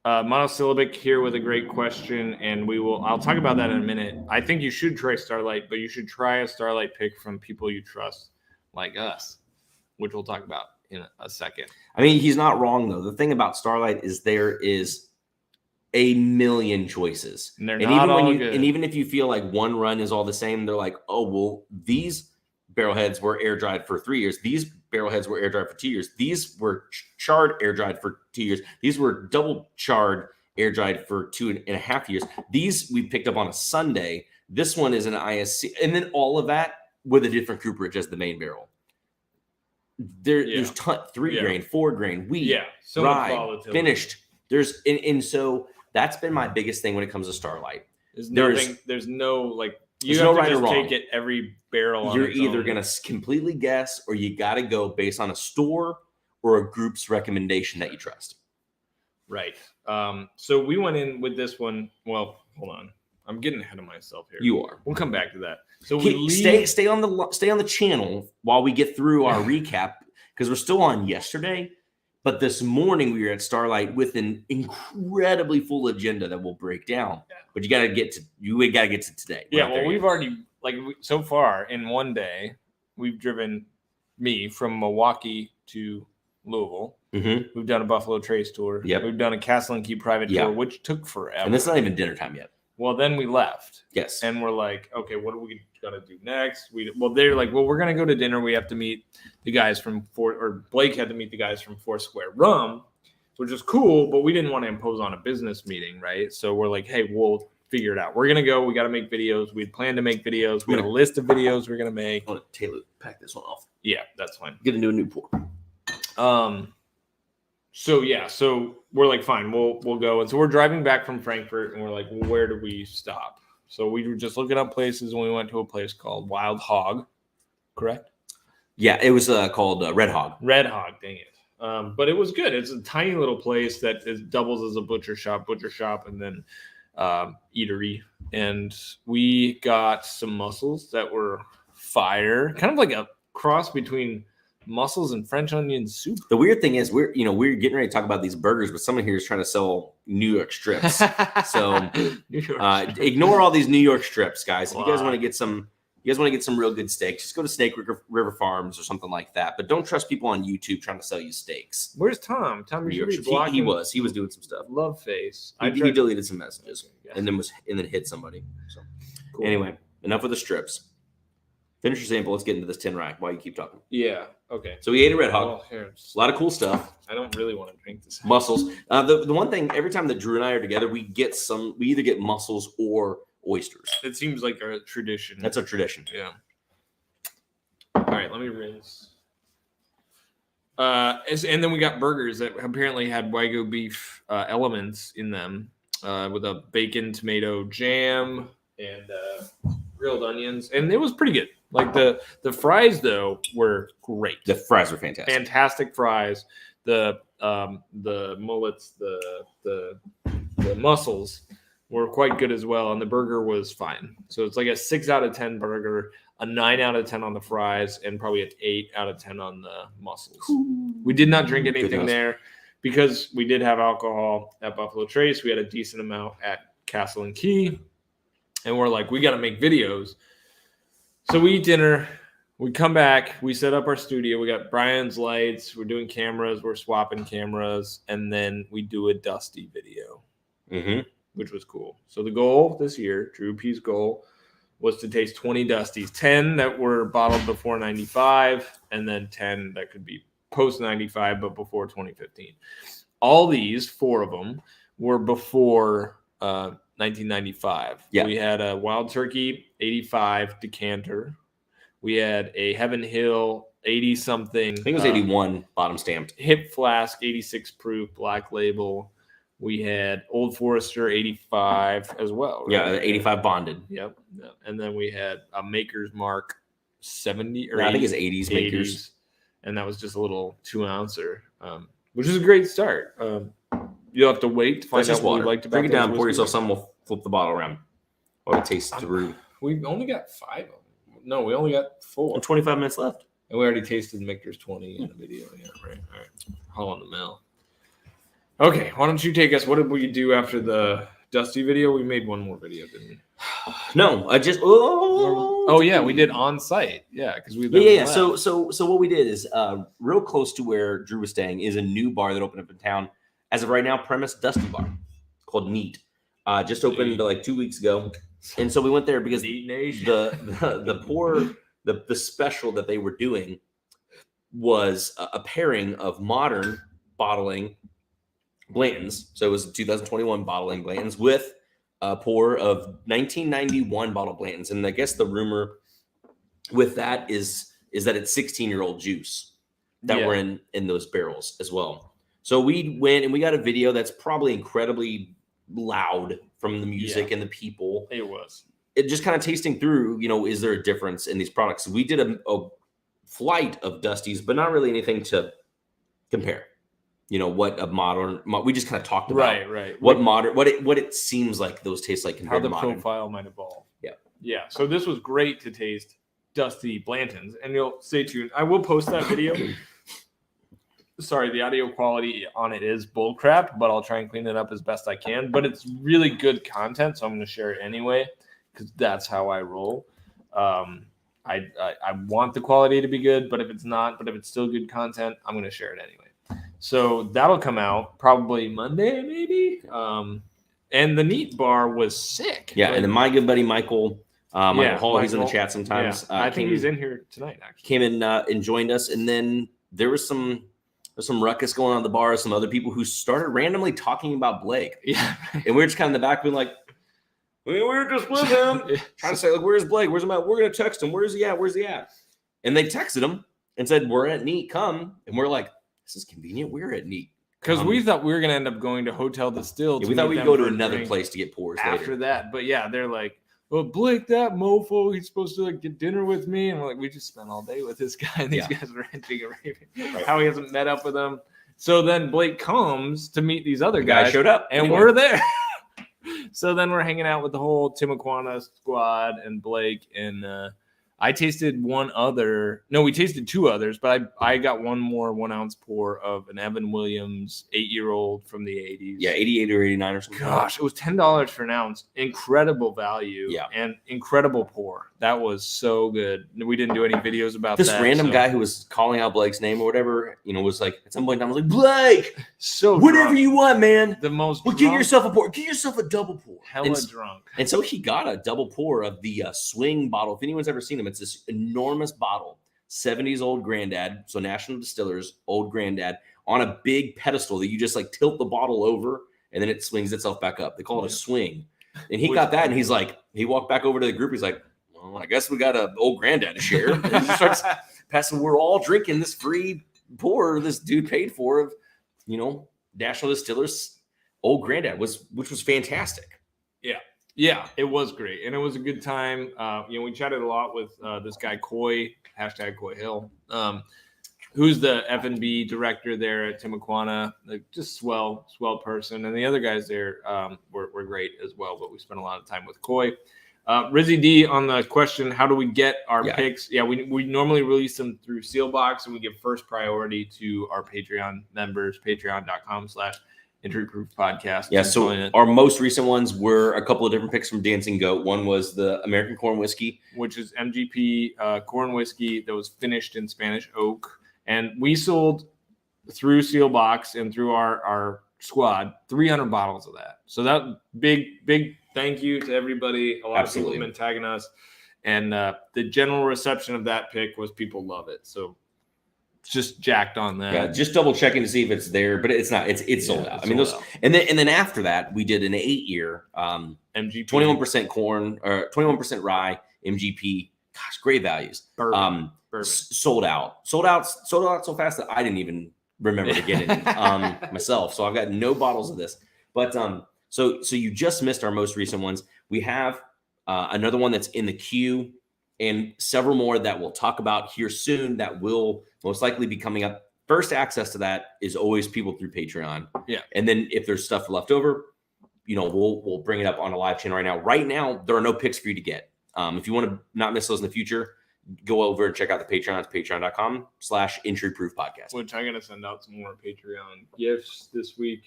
Monosyllabic here with a great question, and I'll talk about that in a minute. I think you should try Starlight, but you should try a Starlight pick from people you trust, like us, which we'll talk about in a second. I mean, he's not wrong though. The thing about Starlight is there is a million choices, and they're not all good. And even if you feel like one run is all the same, they're like, oh well, these barrelheads were air dried for 3 years. These barrelheads were air dried for 2 years. These were charred air dried for 2 years. These were double charred air dried for 2.5 years. These we picked up on a Sunday. This one is an ISC, and then all of that with a different cooperage as the main barrel. There's 3 grain, 4 grain, wheat, so rye, finished. There's and so that's been my biggest thing when it comes to Starlight. There's no like you have to just take it every barrel. You're either gonna completely guess or you got to go based on a store or a group's recommendation that you trust. Right. So we went in with this one. Well, hold on. I'm getting ahead of myself here. You are. We'll come back to that. So stay on the channel while we get through our recap because we're still on yesterday. But this morning we were at Starlight with an incredibly full agenda that we'll break down. Yeah. But we got to get to today. We've already so far in one day we've driven me from Milwaukee to Louisville. Mm-hmm. We've done a Buffalo Trace tour. Yep. We've done a Castle and Key private tour, which took forever. And it's not even dinner time yet. Well, then we left. Yes. And we're like, okay, what are we going to do next? They're like, well, we're going to go to dinner. We have to meet the guys from Blake had to meet the guys from Foursquare Rum, which is cool, but we didn't want to impose on a business meeting, right? So we're like, hey, we'll figure it out. We're going to go. We got to make videos. We had planned to make videos. We had a list of videos we're going to make. I want to Taylor pack this one off. Yeah, that's fine. Get into a new pour. So we're like, fine, we'll go. And so we're driving back from Frankfurt and we're like, well, where do we stop? So we were just looking up places and we went to a place called Wild Hog, correct? Yeah, it was called Red Hog. Red Hog, dang it. But it was good. It's a tiny little place that doubles as a butcher shop, and then eatery. And we got some mussels that were fire, kind of like a cross between mussels and French onion soup. The weird thing is we're getting ready to talk about these burgers, but someone here is trying to sell New York strips. So ignore all these New York strips, guys. If you guys want to get some real good steaks, just go to Snake River Farms or something like that. But don't trust people on YouTube trying to sell you steaks. Where's Tom? Tom, he was doing some stuff. Love face. He deleted some messages and then hit somebody. So cool. Anyway, enough with the strips. Finish your sample. Let's get into this 10 rack while you keep talking. Yeah. Okay. So we ate a Red Hog. A lot of cool stuff. I don't really want to drink this. Mussels. The one thing, every time that Drew and I are together, we either get mussels or oysters. It seems like a tradition. That's a tradition. Yeah. All right. Let me rinse. And then we got burgers that apparently had Wagyu beef elements in them with a bacon tomato jam and grilled onions, and it was pretty good. Like the fries though were great. The fries were fantastic. Fantastic fries. The mullets, the mussels were quite good as well, and the burger was fine. So it's like a 6 out of 10 burger, a 9 out of 10 on the fries, and probably an 8 out of 10 on the mussels. We did not drink anything there because we did have alcohol at Buffalo Trace. We had a decent amount at Castle and Key, and we're like, we got to make videos. So we eat dinner. We come back. We set up our studio. We got Brian's lights. We're doing cameras. We're swapping cameras, and then we do a Dusty video. Which was cool. So the goal this year, Drew P's goal, was to taste 20 Dusties, 10 that were bottled before 95, and then 10 that could be post 95 but before 2015. All these, 4 of them, were before 1995. Yeah. We had a Wild Turkey 85 decanter. We had a Heaven Hill 80-something. I think it was 81 bottom stamped. Hip Flask 86 proof black label. We had Old Forester 85 as well. Right? Yeah, 85 bonded. Yep. And then we had a Maker's Mark 70 or I think 80, it's 80s Makers. And that was just a little 2-ouncer, which is a great start. You'll have to wait to find out what you liked about it. Drink it down, pour yourself some, we'll flip the bottle around. While it tastes through. We only got 5 of them. No, we only got 4. And 25 minutes left. And we already tasted Michter's 20 in the video. Yeah, right. All right. Haul on the mill. Okay, why don't you take us? What did we do after the Dusty video? We made one more video, didn't we? No, I just. Oh yeah, we did on site. Yeah, because we. Yeah. So what we did is real close to where Drew was staying is a new bar that opened up in town. As of right now, premise Dusty Bar called Neat. Just opened like 2 weeks ago, and so we went there because the special that they were doing was a pairing of modern bottling Blanton's. So it was 2021 bottling Blanton's with a pour of 1991 bottle Blanton's. And I guess the rumor with that is that it's 16-year-old juice that were in those barrels as well. So we went and we got a video that's probably incredibly loud from the music and the people. It was. It just kind of tasting through, is there a difference in these products? We did a flight of Dusties, but not really anything to compare. What a modern, we just kind of talked about what it seems like those taste like compared to modern. How the profile might evolve. Yeah. So this was great to taste Dusty Blanton's, and you'll stay tuned. I will post that video. Sorry, the audio quality on it is bullcrap, but I'll try and clean it up as best I can. But it's really good content, so I'm going to share it anyway because that's how I roll. I want the quality to be good, but if it's not, but if it's still good content, I'm going to share it anyway. So that'll come out probably Monday, maybe. And the Neat Bar was sick. Yeah, and then my good buddy Michael Hall, he's in the chat sometimes. Yeah. I think he's in here tonight, actually. Came in and joined us, and then there was some ruckus going on at the bar. Some other people who started randomly talking about Blake. Yeah, and we were just kind of in the back being like, we were just with him, trying to say, like, where's Blake? Where's him at? We're gonna text him. Where's he at? Where's he at? And they texted him and said, we're at Neat, come. And we're like, this is convenient. We're at Neat. Because we thought we were going to end up going to Hotel Distilled. Yeah, we thought we'd go to another place to get pours after that. But yeah, they're like, well, Blake, that mofo, he's supposed to get dinner with me. And we're like, we just spent all day with this guy. And these guys are ranting and raving how he hasn't met up with them. So then Blake comes to meet these other guys. Showed up. And we're there. So then we're hanging out with the whole Timuquana squad and Blake. And I tasted one other. No, we tasted 2 others, but I got one more 1-ounce pour of an Evan Williams 8-year-old from the 80s. Yeah, 88 or 89 or something. Gosh, it was $10 for an ounce. Incredible value. Yeah. And incredible pour. That was so good. We didn't do any videos about this that. This random guy who was calling out Blake's name or whatever, was like, at some point I was like, Blake, so whatever you want, man. The most well, get yourself a pour. Get yourself a double pour. Hella drunk. And so he got a double pour of the swing bottle. If anyone's ever seen them, it's this enormous bottle, 70s old granddad, so National Distillers old granddad, on a big pedestal that you just like tilt the bottle over and then it swings itself back up. They call it a swing. And he got that and he's like, he walked back over to the group. He's like, well, I guess we got an old granddad to share. And he starts passing. We're all drinking this free pour this dude paid for of, National Distillers old granddad, which was fantastic. Yeah. Yeah, it was great, and it was a good time. We chatted a lot with this guy Coy, #Coy Hill, who's the F&B director there at Timuquana. Like, just swell person, and the other guys there were great as well. But we spent a lot of time with Coy. Rizzy D on the question, how do we get our picks? Yeah, we normally release them through Sealbox, and we give first priority to our Patreon members, patreon.com/Entry Proof Podcast. Yeah, so our most recent ones were a couple of different picks from Dancing Goat. One was the American Corn Whiskey, which is MGP corn whiskey that was finished in Spanish oak. And we sold through Sealbox and through our squad 300 bottles of that. So that big thank you to everybody. A lot of people have been tagging us. And the general reception of that pick was people love it. So just jacked on that. Yeah, just double checking to see if it's there, but it's not. It's sold out. I mean, those, and then after that, we did an 8-year MGP 21% corn or 21% rye MGP. Gosh, great values. Bourbon. Sold out so fast that I didn't even remember to get it myself. So I've got no bottles of this. But so you just missed our most recent ones. We have another one that's in the queue, and several more that we'll talk about here soon that will most likely be coming up. First access to that is always people through Patreon. Yeah. And then if there's stuff left over, we'll bring it up on a live channel right now. Right now, there are no picks for you to get. If you want to not miss those in the future, go over and check out the Patreon. It's patreon.com/Entry Proof Podcast. Which I'm going to send out some more Patreon gifts this week.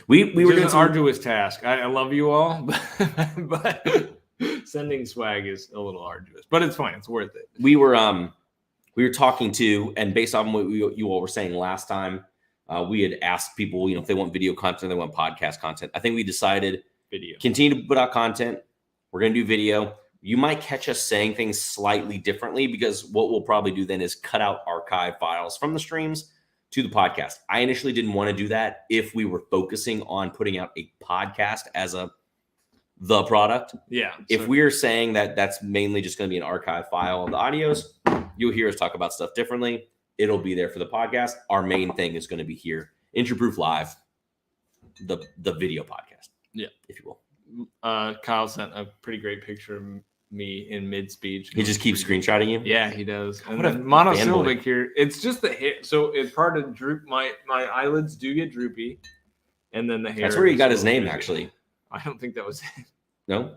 We were doing an arduous task. I love you all, but sending swag is a little arduous, but it's fine. It's worth it. We were talking to, and based on what you all were saying last time, we had asked people, if they want video content, they want podcast content. I think we decided video. Continue to put out content. We're going to do video. You might catch us saying things slightly differently because what we'll probably do then is cut out archive files from the streams to the podcast. I initially didn't want to do that if we were focusing on putting out a podcast as the product. Yeah. If we're saying that that's mainly just going to be an archive file of the audios, you'll hear us talk about stuff differently. It'll be there for the podcast. Our main thing is going to be here. Entry Proof Live, the video podcast. Yeah. If you will. Kyle sent a pretty great picture of me in mid-speech. He just keeps screenshotting you? Yeah, he does. And then monosyllabic here. It's just the hair. So it's part of droop. My eyelids do get droopy. And then the hair. That's where he got his name, actually. I don't think that was it. No?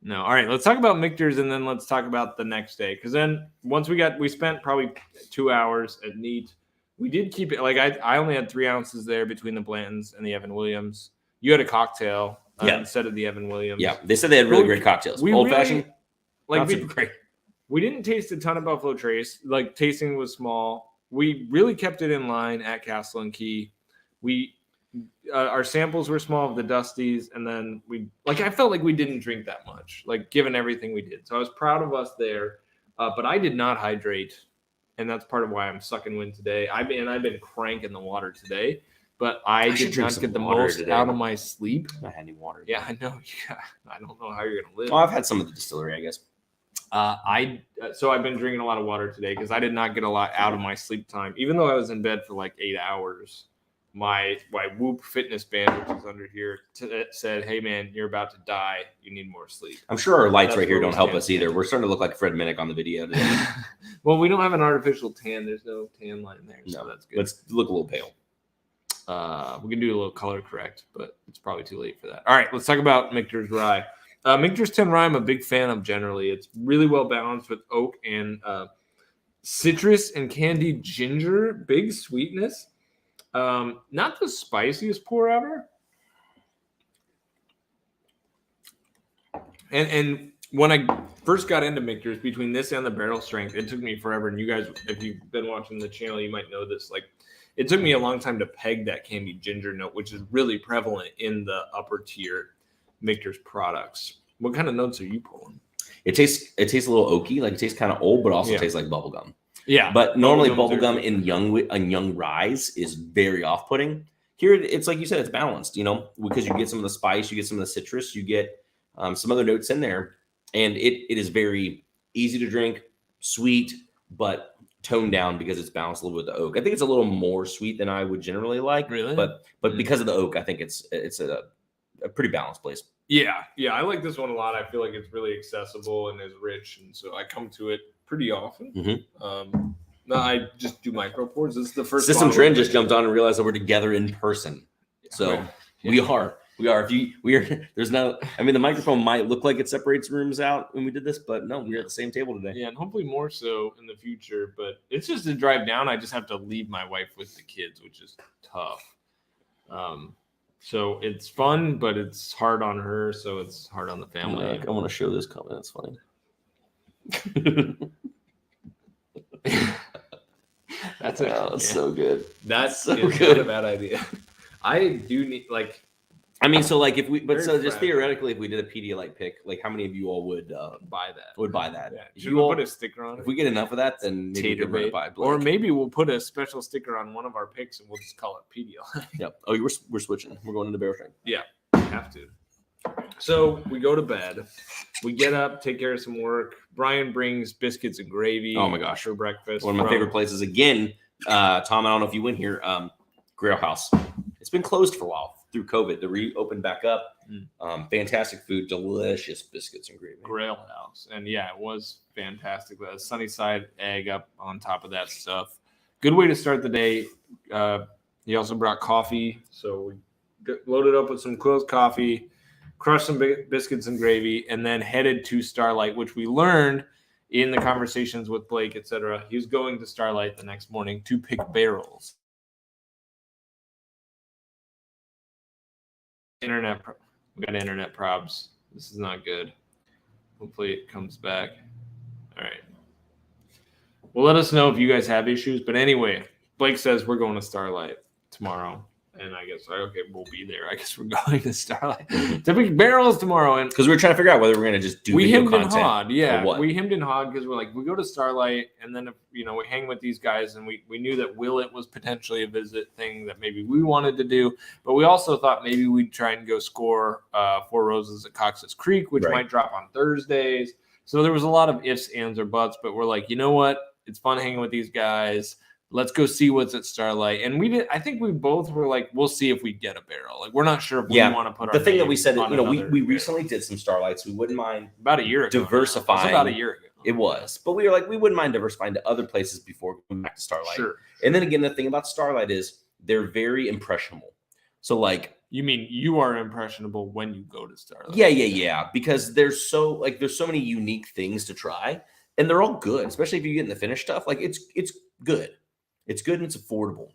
No. All right. Let's talk about Michter's, and then let's talk about the next day. Because then once we spent probably 2 hours at Neat. We did keep it. Like I only had 3 ounces there between the Blantons and the Evan Williams. You had a cocktail. Instead of the Evan Williams. Yeah, they said they had really great cocktails. Old-fashioned, great. We didn't taste a ton of Buffalo Trace. Like, tasting was small. We really kept it in line at Castle and Key. Our samples were small of the Dusties, and then I felt like we didn't drink that much, like, given everything we did. So I was proud of us there, but I did not hydrate, and that's part of why I'm sucking wind today. I've been cranking the water today. But I did not get the most today. Out of my sleep. I had any water. Yeah, I know. Yeah, I don't know how you're gonna live. Well, I've had some of the distillery, I guess. So I've been drinking a lot of water today because I did not get a lot out of my sleep time. Even though I was in bed for like 8 hours, my Whoop fitness band, which is under here, said, "Hey man, you're about to die. You need more sleep." I'm sure our lights right here don't help us either. We're starting to look like Fred Minnick on the video today. Well, we don't have an artificial tan. There's no tan line there, so that's good. Let's look a little pale. We can do a little color correct, but it's probably too late for that. All right, let's talk about Michter's Rye. Michter's 10 Rye I'm a big fan of generally. It's really well balanced with oak and citrus and candied ginger. Big sweetness. Not the spiciest pour ever. And when I first got into Michter's, between this and the barrel strength, it took me forever. And you guys, if you've been watching the channel, you might know this. Like, it took me a long time to peg that candied ginger note, which is really prevalent in the upper tier Michter's products. What kind of notes are you pulling? It tastes a little oaky, like it tastes kind of old, but also tastes like bubblegum. Yeah. But normally bubblegum in young ryes is very off-putting. Here, it's like you said, it's balanced, because you get some of the spice, you get some of the citrus, you get some other notes in there. And it is very easy to drink, sweet, but toned down because it's balanced a little bit with the oak. I think it's a little more sweet than I would generally like. Really? But because of the oak, I think it's a pretty balanced place. Yeah, I like this one a lot. I feel like it's really accessible and is rich, and so I come to it pretty often. No, I just do micro pours. This is the first System bottle Trend of just it. jumped on and realized that we're together in person. So we are. If you we are, there's no. I mean, the microphone might look like it separates rooms out when we did this, but no, we're at the same table today. Yeah, and hopefully more so in the future. But it's just a drive down. I just have to leave my wife with the kids, which is tough. So it's fun, but it's hard on her. So it's hard on the family. I want to show this comment. That's funny. That's so good. That's so good. Not a bad idea. I do need I mean, so like if we, but so just fragile. Theoretically, if we did a Pedialyte pick, like how many of you all would buy that? Would buy that? Yeah. If Should you we all put a sticker on it? If we get enough of that, then maybe we could run it by Blake. Or maybe we'll put a special sticker on one of our picks and we'll just call it Pedialyte. Yep. Oh, we're switching. We're going into Bardstown. Yeah, have to. So we go to bed. We get up, take care of some work. Brian brings biscuits and gravy. Oh my gosh, for breakfast. One of my favorite places. Again, Tom, I don't know if you went here. Grill House. It's been closed for a while through COVID. They reopened back up. Fantastic food, delicious biscuits and gravy. Grill House, and yeah, it was fantastic. The sunny side egg up on top of that stuff. Good way to start the day. He also brought coffee, so we loaded up with some closed coffee, crushed some biscuits and gravy, and then headed to Starlight, which we learned in the conversations with Blake, etc. He was going to Starlight the next morning to pick barrels. We got internet probs. This is not good. Hopefully it comes back. All right. Well, let us know if you guys have issues. But anyway, Blake says we're going to Starlight tomorrow. And I guess, okay, we'll be there. I guess we're going to Starlight to pick barrels tomorrow. And because we were trying to figure out whether we're going to just do video content. We hemmed and hawed. Yeah, we hemmed and hawed because we're like, we go to Starlight and then, we hang with these guys. And we knew that Willet was potentially a visit thing that maybe we wanted to do. But we also thought maybe we'd try and go score Four Roses at Cox's Creek, which might drop on Thursdays. So there was a lot of ifs, ands, or buts. But we're like, you know what? It's fun hanging with these guys. Let's go see what's at Starlight. And we did. I think we both were like, we'll see if we get a barrel. Like, we're not sure if we want to put our the thing that we said, we barrel. recently did some Starlights. We wouldn't mind about a year ago. Diversifying. About a year ago. It was. But we were like, we wouldn't mind diversifying to other places before going back to Starlight. Sure. And then again, the thing about Starlight is they're very impressionable. So like, you mean you are impressionable when you go to Starlight? Yeah. Because there's so many unique things to try, and they're all good, especially if you get in the finished stuff. Like it's good. It's good and it's affordable.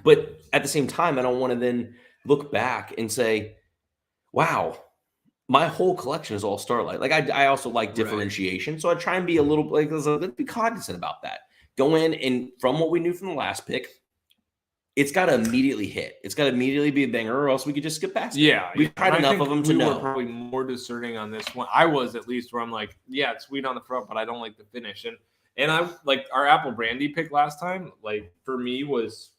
But at the same time, I don't want to then look back and say, wow, my whole collection is all Starlight. Like I also like differentiation. So I try and be a little let's be cognizant about that. Go in, and from what we knew from the last pick, it's got to immediately hit. It's got to immediately be a banger, or else we could just skip past it. Yeah. We've tried enough of them to know. We were probably more discerning on this one. I was, at least, where I'm like, yeah, it's sweet on the front, but I don't like the finish. And I like our apple brandy pick last time. Like for me, it was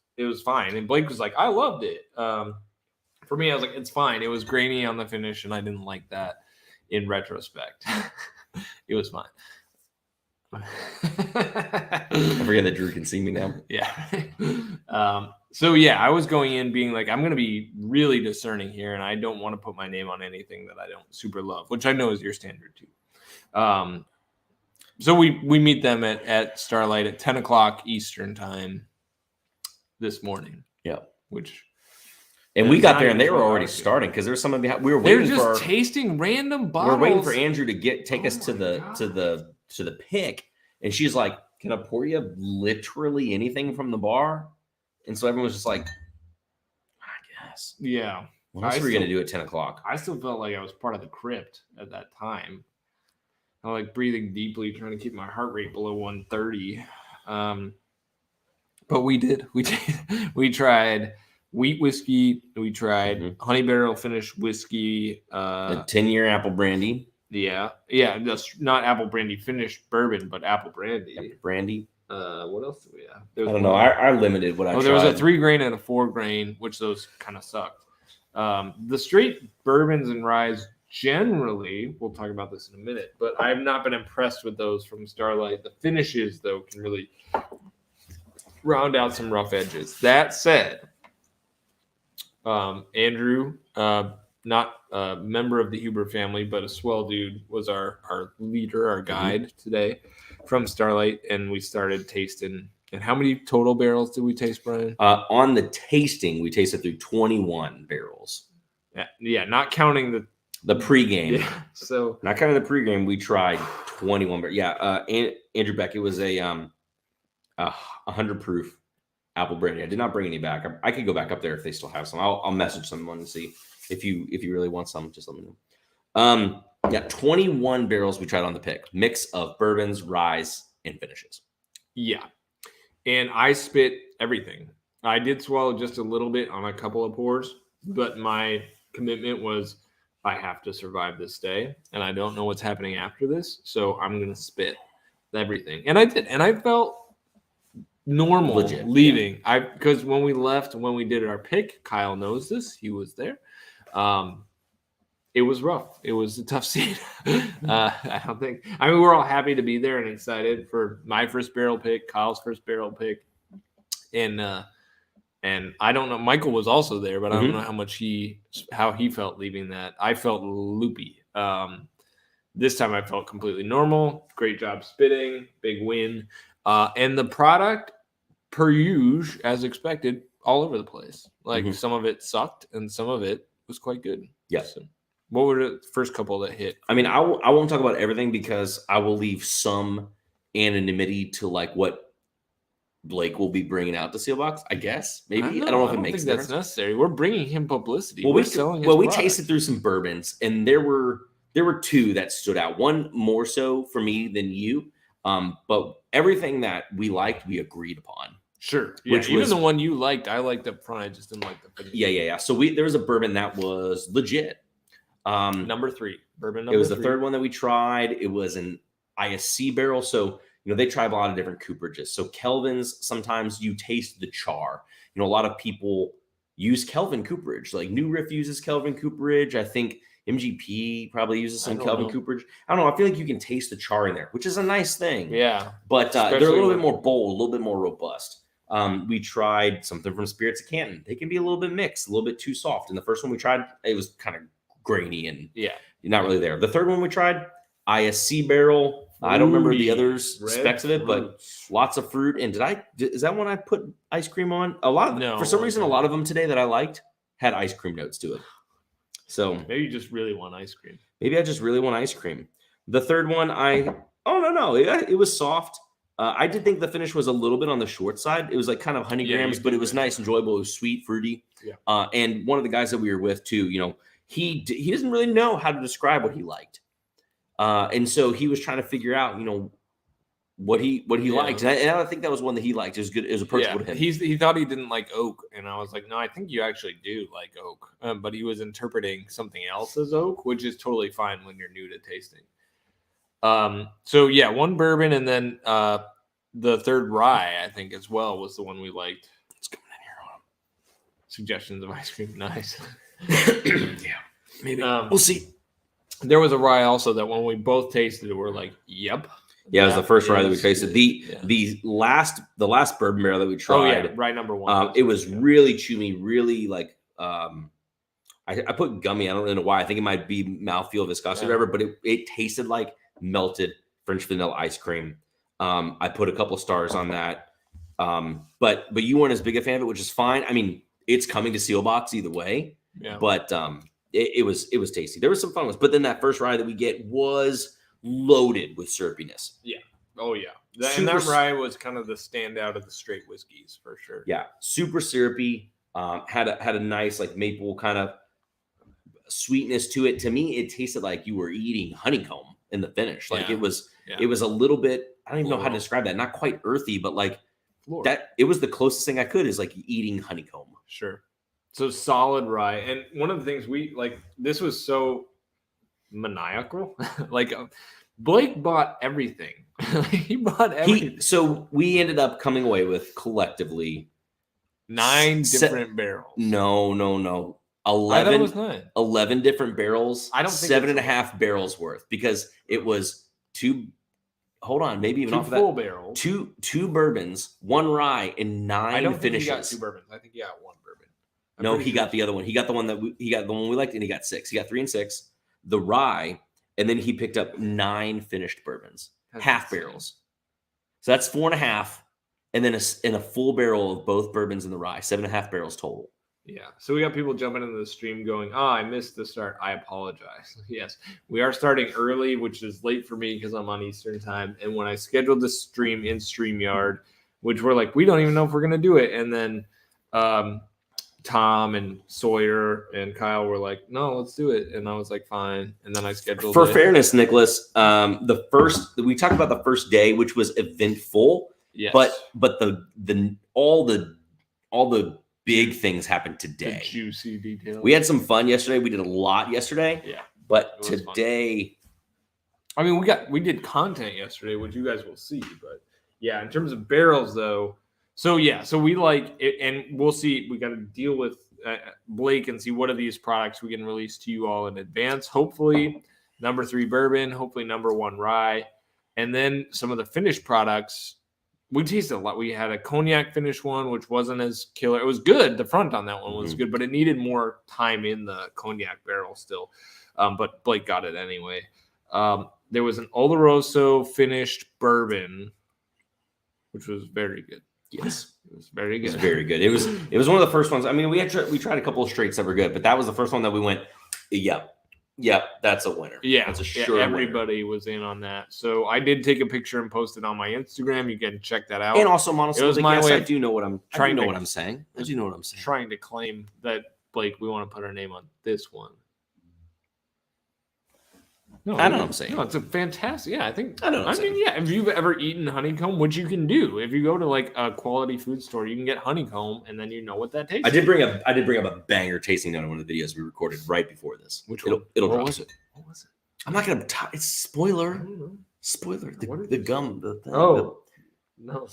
fine, and Blake was like, I loved it. For me, I was like, it's fine. It was grainy on the finish, and I didn't like that. In retrospect, it was fine. I forget that Drew can see me now. Yeah. So yeah, I was going in being like, I'm going to be really discerning here, and I don't want to put my name on anything that I don't super love, which I know is your standard too. So we meet them at Starlight at 10 o'clock Eastern time this morning. Yeah. And we got there and they were already starting because there was someone behind. We were waiting They're just tasting random bottles. We were waiting for Andrew to take us to the pick, and she's like, "Can I pour you literally anything from the bar?" And so everyone was just like, "I guess." Yeah. What else were we gonna do at 10 o'clock? I still felt like I was part of the crypt at that time. I like breathing deeply, trying to keep my heart rate below 130. But we did. We tried wheat whiskey. We tried honey barrel finished whiskey. A 10-year apple brandy. Yeah. Just not apple brandy finished bourbon, but apple brandy. Apple brandy. What else do we have? I don't know. I limited what I tried. There was a 3 grain and a 4 grain, which those kind of sucked. The straight bourbons and ryes generally, we'll talk about this in a minute, but I've not been impressed with those from Starlight. The finishes, though, can really round out some rough edges. That said, Andrew not a member of the Huber family, but a swell dude, was our leader, our guide today from Starlight, and we started tasting. And how many total barrels did we taste, Brian? On the tasting, we tasted through 21 barrels. Yeah, not counting the pregame. Yeah, so not counting the pregame, we tried 21 barrels. Yeah, Andrew Beck, it was a 100 proof apple brandy. I did not bring any back. I could go back up there if they still have some. I'll message someone and see if you really want some. Just let me know. Yeah, 21 barrels we tried on the pick. Mix of bourbons, ryes, and finishes. Yeah, and I spit everything. I did swallow just a little bit on a couple of pours, but my commitment was I have to survive this day, and I don't know what's happening after this, so I'm gonna spit everything. And I did, and I felt normal legit, leaving. Yeah. Because when we left, when we did our pick, Kyle knows this. He was there. It was rough. It was a tough scene. I mean, we're all happy to be there and excited for my first barrel pick, Kyle's first barrel pick, and I don't know. Michael was also there, but I don't know how he felt leaving that. I felt loopy. This time I felt completely normal. Great job spitting. Big win. And the product, per usual, as expected, all over the place. Like some of it sucked and some of it was quite good. Yeah. So, what were the first couple that hit? I mean, I won't talk about everything because I will leave some anonymity to like what Blake will be bringing out to Sealbox. I guess maybe I don't know if it makes sense. That's necessary. We're bringing him publicity. Well, we tasted through some bourbons, and there were two that stood out. One more so for me than you. But everything that we liked, we agreed upon. Sure. Yeah, which even the one you liked, I liked up front. I just didn't like the finish. Yeah. So there was a bourbon that was legit. Number 3. Bourbon number 3. It was the third one that we tried. It was an ISC barrel. So, they try a lot of different cooperages. So Kelvin's, sometimes you taste the char. A lot of people use Kelvin cooperage. Like New Riff uses Kelvin cooperage. I think MGP probably uses some Kelvin cooperage. I don't know. I feel like you can taste the char in there, which is a nice thing. Yeah. But they're a little bit more bold, a little bit more robust. We tried something from Spirits of Canton. They can be a little bit mixed, a little bit too soft. And the first one we tried, it was kind of grainy and not really there. The third one we tried, ISC barrel. I don't remember the others specs of it, but lots of fruit. And is that one I put ice cream on? For some reason, a lot of them today that I liked had ice cream notes to it. So maybe you just really want ice cream. Maybe I just really want ice cream. The third one, no, it was soft. I did think the finish was a little bit on the short side. It was like kind of honey grams, but it was nice, enjoyable. It was sweet, fruity. Yeah. And one of the guys that we were with too, he doesn't really know how to describe what he liked. And so he was trying to figure out, what he liked. And I think that was one that he liked. It was good. It was approachable to him. He thought he didn't like oak. And I was like, no, I think you actually do like oak. But he was interpreting something else as oak, which is totally fine when you're new to tasting. So yeah, one bourbon and then the third rye, I think as well, was the one we liked. It's coming in here on suggestions of ice cream. Nice. Yeah, maybe we'll see. There was a rye also that when we both tasted it, we're like, yep. Yeah, it was the first rye that we tasted. The last bourbon barrel that we tried. Rye number 1. It was really chewy, really like I put gummy. I don't really know why. I think it might be mouthfeel, viscosity, whatever. But it tasted like melted French vanilla ice cream. I put a couple stars on that. But you weren't as big a fan of it, which is fine. I mean, it's coming to Sealbox either way. Yeah. But it was tasty. There was some fun ones, but then that first rye that we get was loaded with syrupiness. Yeah. Oh yeah. That rye was kind of the standout of the straight whiskeys for sure. Yeah. Super syrupy. Had a nice like maple kind of sweetness to it. To me, it tasted like you were eating honeycomb in the finish. Like it was a little bit, I don't even know how to describe that. Not quite earthy, but like that. It was the closest thing I could is like eating honeycomb. Sure. So solid rye. And one of the things we like, this was so maniacal. Like Blake bought everything. He bought everything. So we ended up coming away with collectively 9 different barrels. No. 11, I thought it was 9. 11 different barrels. I don't think 7.5 barrels worth because it was 2. Hold on, maybe even 2 off of full that. barrels. Two bourbons, 1 rye, and 9 I don't finishes. think he got 2 bourbons. I think he got 1 bourbon. No, he got the other one. He got the one he got the one we liked, and he got 6. He got 3 and 6. The rye, and then he picked up 9 finished bourbons, half barrels. So that's 4.5, and then a full barrel of both bourbons and the rye, 7.5 barrels total. Yeah. So we got people jumping into the stream going, "Oh, I missed the start. I apologize." Yes, we are starting early, which is late for me because I'm on Eastern time. And when I scheduled the stream in StreamYard, which we're like, we don't even know if we're gonna do it, and then Tom and Sawyer and Kyle were like, "No, let's do it," and I was like, "Fine." And then I scheduled. For fairness, Nicholas, we talked about the first day, which was eventful. Yes. But all the big things happened today. The juicy details. We had some fun yesterday. We did a lot yesterday. Yeah. But today, fun. I mean, we did content yesterday, which you guys will see. But yeah, in terms of barrels, though. So we like it, and we'll see. We got to deal with Blake and see what of these products we can release to you all in advance. Hopefully, number 3 bourbon. Hopefully, number 1 rye, and then some of the finished products. We tasted a lot. We had a cognac finished one, which wasn't as killer. It was good. The front on that one was good, but it needed more time in the cognac barrel still. But Blake got it anyway. There was an Oloroso finished bourbon, which was very good. Yes, it was very good. It was very good. It was one of the first ones. I mean, we tried a couple of straights that were good, but that was the first one that we went, yeah, that's a winner. Yeah, that's a sure everybody was in on that. So I did take a picture and post it on my Instagram. You can check that out. And also, honestly, I do know what I'm saying. I do know what I'm saying. Trying to claim that, Blake, we want to put our name on this one. No, I know what I'm saying. No, it's a fantastic. Yeah, I think. I know. I mean, yeah. If you've ever eaten honeycomb, which you can do, if you go to like a quality food store, you can get honeycomb, and then you know what that tastes. I did bring up a banger tasting note on one of the videos we recorded right before this. Which it'll what drop. was it? What was it? I'm not gonna. It's spoiler. I don't know. Spoiler. The gum. The thing. Oh. No.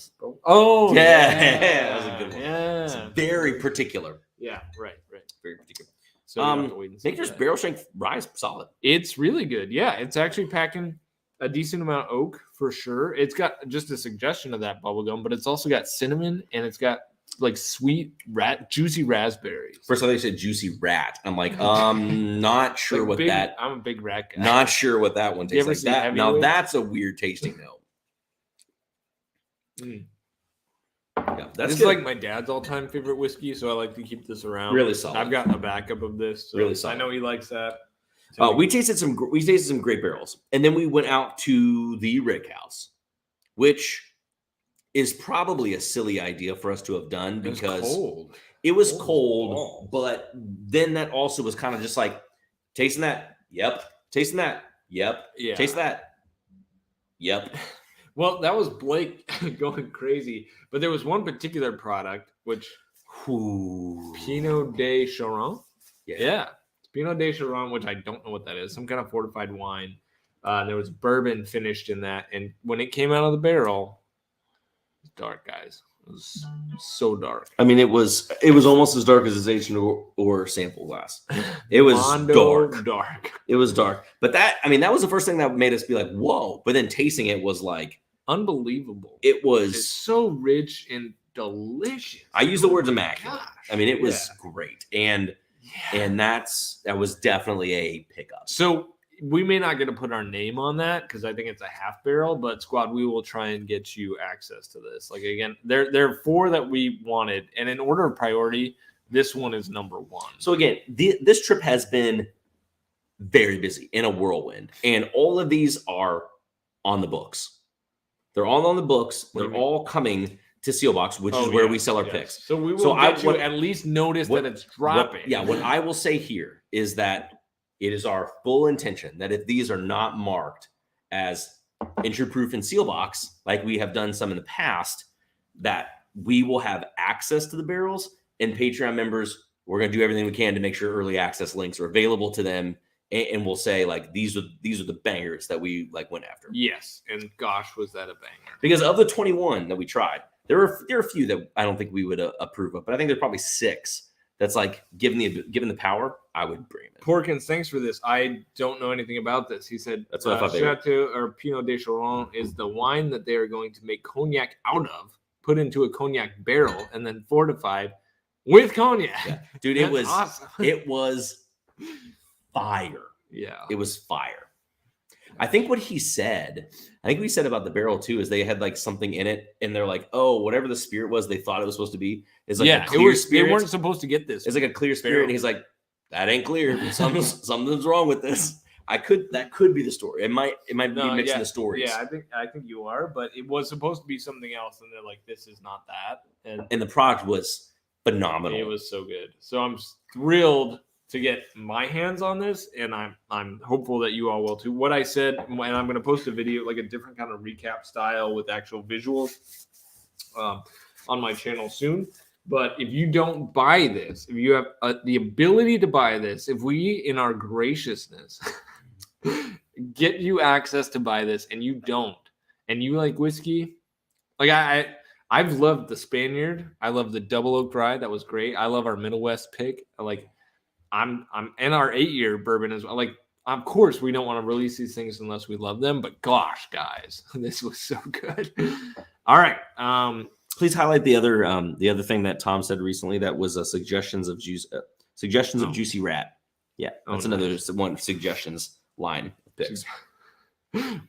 Oh. Yeah. That was a good one. Yeah. It's very particular. Yeah. Right. Very particular. So Michter's barrel strength rye is solid. It's really good. Yeah, it's actually packing a decent amount of oak for sure. It's got just a suggestion of that bubblegum, but it's also got cinnamon and it's got like sweet juicy raspberries. First time they said juicy rat. I'm like, not sure what that. I'm a big rat guy. Not sure what that one tastes like. That now that's a weird tasting note. Yeah, this is like my dad's all-time favorite whiskey, so I like to keep this around. Really solid. I've got a backup of this. So really solid. I know he likes that. We tasted some great barrels, and then we went out to the Rick House, which is probably a silly idea for us to have done because it was cold. But then that also was kind of just like tasting that. Yep. Tasting that. Yep. Yeah. Taste that. Yep. Well, that was Blake going crazy, but there was one particular product, which Pinot de Charon. Yeah. It's Pinot de Charon, which I don't know what that is. Some kind of fortified wine. There was bourbon finished in that, and when it came out of the barrel, it was dark, guys. It was so dark. I mean, it was almost as dark as his aged or sample glass. It was dark. It was dark. But that was the first thing that made us be like, whoa. But then tasting it was like unbelievable. It's so rich and delicious. I use the words immaculate. Gosh. I mean, it was great. And that was definitely a pickup. So we may not get to put our name on that because I think it's a half barrel, but Squad, we will try and get you access to this. Like, again, there are 4 that we wanted, and in order of priority, this one is number 1. So again, this trip has been very busy in a whirlwind, and all of these are on the books. They're all on the books. They're all coming to Sealbox, which is where we sell our picks. So we will at least notice that it's dropping. What I will say here is that it is our full intention that if these are not marked as entry-proof and Sealbox, like we have done some in the past, that we will have access to the barrels, and Patreon members, we're going to do everything we can to make sure early access links are available to them, and we'll say like these are the bangers that we like went after. Yes, and gosh, was that a banger? Because of the 21 that we tried, there are a few that I don't think we would approve of, but I think there's probably 6 that's like given the power, I would bring it. Porkins, thanks for this. I don't know anything about this. He said that's what I thought. Chateau or Pinot de Charon is the wine that they are going to make cognac out of, put into a cognac barrel, and then fortified with cognac. Yeah. Dude, That's awesome. it was fire. Yeah. It was fire. I think what he said about the barrel too is they had like something in it, and they're like, oh, whatever the spirit was they thought it was supposed to be is like a clear spirit. They weren't supposed to get this. It's like a clear spirit, and he's like, that ain't clear. Something's wrong with this. That could be the story. It might be mixing the stories. Yeah, I think you are, but it was supposed to be something else, and they're like, this is not that. And the product was phenomenal. It was so good. So I'm thrilled to get my hands on this, and I'm hopeful that you all will too. What I said, and I'm going to post a video, like a different kind of recap style with actual visuals on my channel soon. But if you don't buy this, if you have the ability to buy this, if we, in our graciousness, get you access to buy this, and you don't, and you like whiskey, like I've loved the Spaniard. I love the Double Oak Rye. That was great. I love our Middle West pick. I'm and our 8-year bourbon as well. Like, of course, we don't want to release these things unless we love them. But gosh, guys, this was so good. All right. Please highlight the other thing that Tom said recently. That was suggestions of Juicy Rat. Yeah, that's another one suggestions line of picks.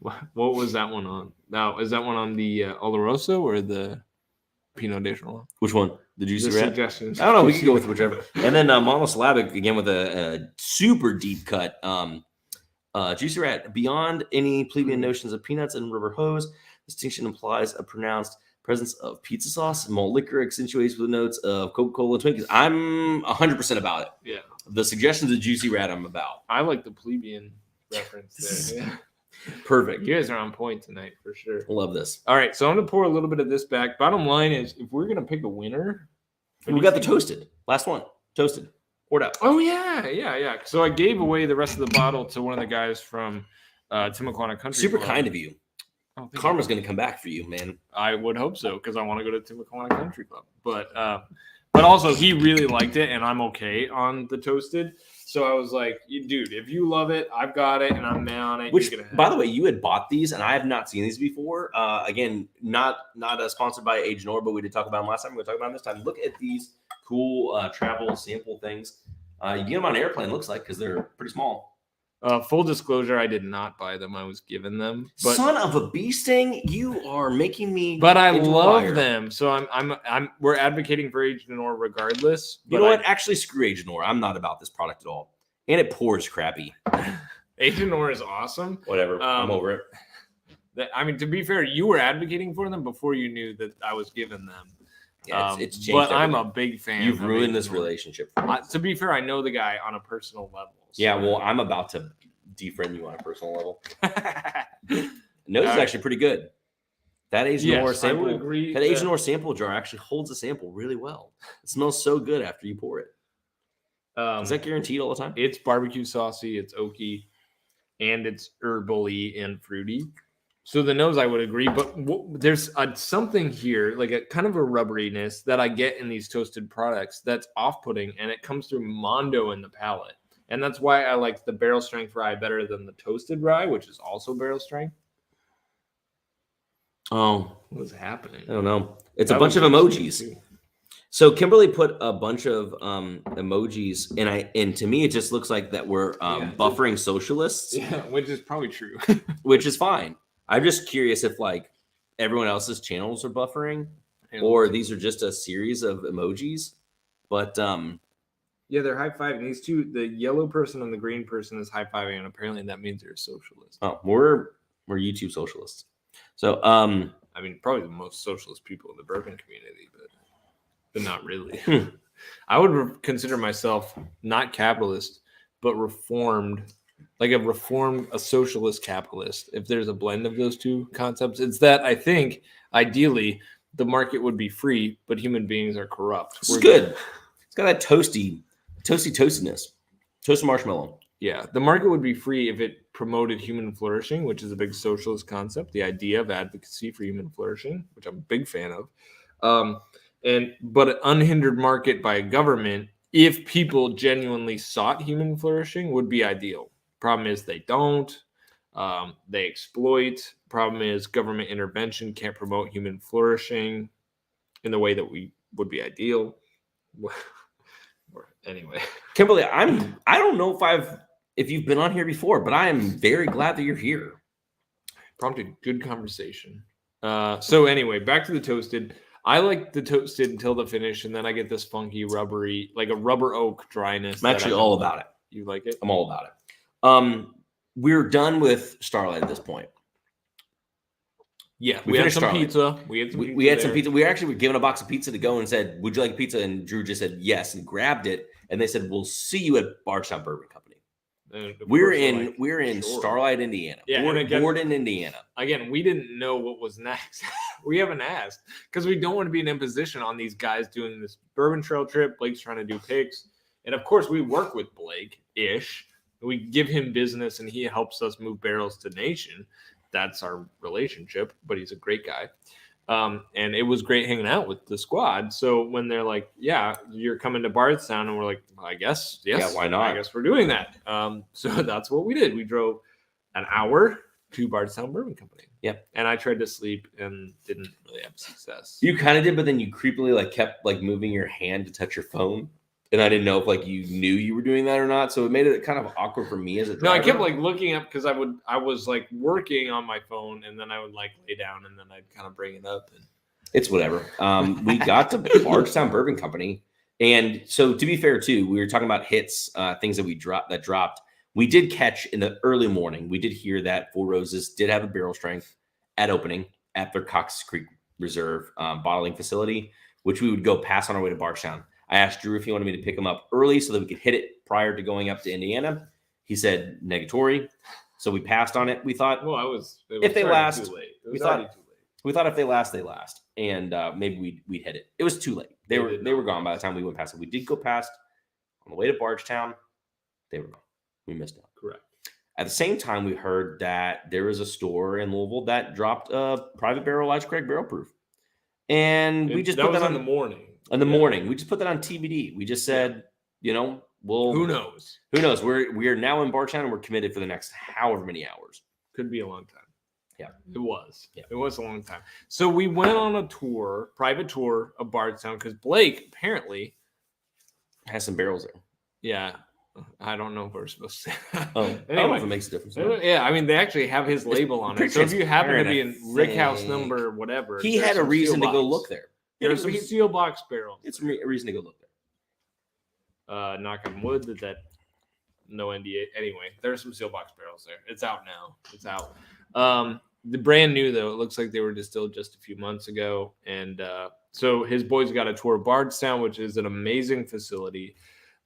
What was that one on? Now, is that one on the Oloroso or the Pinot Noir? Which one? The Juicy Rat? Suggestions. I don't know. We can go with whichever. And then monosyllabic again with a super deep cut. Juicy Rat. Beyond any plebeian notions of peanuts and rubber hose, distinction implies a pronounced presence of pizza sauce. Malt liquor accentuates with notes of Coca-Cola and Twinkies. I'm 100% about it. Yeah. The suggestions of Juicy Rat I'm about. I like the plebeian reference there. Yeah. Perfect. You guys are on point tonight for sure. Love this. All right, so I'm gonna pour a little bit of this back. Bottom line is, if we're gonna pick a winner, we got the toasted. Last one. Toasted. Poured out. Oh yeah. So I gave away the rest of the bottle to one of the guys from Timuquana Country Super Club. kind of you. Karma's gonna come back for you, man. I would hope so, because I want to go to Timuquana Country Club. But also he really liked it, and I'm okay on the toasted. So I was like, dude, if you love it, I've got it, and I'm on it. Which, by the way, you had bought these, and I have not seen these before. Again, not sponsored by Age Nor, but we did talk about them last time. We're going to talk about them this time. Look at these cool travel sample things. You get them on an airplane, looks like, because they're pretty small. Full disclosure, I did not buy them. I was given them. But, son of a bee sting, you are making me. But I love them, so we're advocating for Age Nor regardless. You know what? Actually, screw Age Nor. I'm not about this product at all, and it pours crappy. Age Nor is awesome. Whatever, I'm over it. To be fair, you were advocating for them before you knew that I was giving them. Yeah, it's changed. But everything. I'm a big fan. You've ruined this relationship. To be fair, I know the guy on a personal level. So. Yeah, well, I'm about to defriend you on a personal level. Nose is actually pretty good. That Age Nor sample, that Age Nor sample jar actually holds the sample really well. It smells so good after you pour it. Is that guaranteed all the time? It's barbecue saucy, it's oaky, and it's herbally and fruity. So the nose, I would agree, but there's something here, like a kind of a rubberiness that I get in these toasted products that's off-putting, and it comes through mondo in the palate. And that's why I like the barrel strength rye better than the toasted rye, which is also barrel strength. Oh, what was happening? I don't know. It's a bunch of emojis. So Kimberly put a bunch of emojis, and to me, it just looks like that we're buffering socialists. Yeah, which is probably true. Which is fine. I'm just curious if like everyone else's channels are buffering, or these are just a series of emojis. But yeah, they're high-fiving. These two, the yellow person and the green person, is high-fiving, and apparently that means they're a socialist. Oh, we're YouTube socialists. So I mean, probably the most socialist people in the bourbon community, but not really. I would consider myself not capitalist, but reformed. Like a socialist capitalist. If there's a blend of those two concepts, it's that I think ideally the market would be free, but human beings are corrupt. It's good. It's got that toastiness, toasted marshmallow. Yeah, the market would be free if it promoted human flourishing, which is a big socialist concept. The idea of advocacy for human flourishing, which I'm a big fan of, but an unhindered market by a government, if people genuinely sought human flourishing, would be ideal. Problem is they don't. They exploit. Problem is government intervention can't promote human flourishing in the way that we would be ideal. Anyway, Kimberly, I don't know if you've been on here before, but I am very glad that you're here. prompted good conversation. So anyway, back to the toasted. I like the toasted until the finish, and then I get this funky, rubbery, like a rubber oak dryness. I'm actually all about it. You like it? I'm all about it. We're done with Starlight at this point. Yeah, we had some Starlight. pizza. We had some pizza. We actually were given a box of pizza to go and said, "Would you like pizza?" And Drew just said yes and grabbed it. And they said, "We'll see you at Bardstown Bourbon Company." We're in sure. Starlight, Indiana. Yeah, Borden, Indiana. Again, we didn't know what was next. We haven't asked because we don't want to be in imposition on these guys doing this bourbon trail trip. Blake's trying to do picks, and of course, we work with Blake-ish. We give him business, and he helps us move barrels to nation. That's our relationship, but he's a great guy. And it was great hanging out with the squad. So when they're like, yeah, you're coming to Bardstown, and we're like, I guess, yes. Yeah, why not? I guess we're doing that. So that's what we did. We drove an hour to Bardstown Bourbon Company. Yep. And I tried to sleep and didn't really have success. You kind of did, but then you creepily kept moving your hand to touch your phone. And I didn't know if you knew you were doing that or not, so it made it kind of awkward for me as a driver. No, I kept looking up because I was working on my phone, and then I would lay down, and then I'd kind of bring it up. And it's whatever. We got to Bardstown Bourbon Company, and so to be fair too, we were talking about hits, things that dropped. We did catch in the early morning. We did hear that Four Roses did have a barrel strength at opening at their Cox Creek Reserve bottling facility, which we would go pass on our way to Bardstown. I asked Drew if he wanted me to pick him up early so that we could hit it prior to going up to Indiana. He said negatory, so we passed on it. We thought, well, if they last, too late. We thought if they last, they last, and maybe we'd hit it. It was too late. They were gone by the time we went past it. We did go past on the way to Bardstown. They were gone. We missed out. Correct. At the same time, we heard that there was a store in Louisville that dropped a private barrel Elijah Craig barrel proof, and we just put that on in the morning. In the morning, we just put that on TBD. We just said, who knows? Who knows? We are now in Bardstown, and we're committed for the next however many hours. Could be a long time. Yeah, it was. Yeah, it was a long time. So we went on a private tour of Bardstown, because Blake apparently has some barrels there. Yeah, I don't know if we're supposed to. Anyway, I don't know if it makes a difference. Yeah, I mean, they actually have his label on it. So if you happen to be in Rick House number whatever, he had a reason to go look there. There's some seal box barrels. It's a reason to go look there. Knock on wood that no NDA. Anyway, there's some seal box barrels there. It's out now. It's out. The brand new though. It looks like they were distilled just a few months ago, and so his boys got a tour of Bardstown, which is an amazing facility.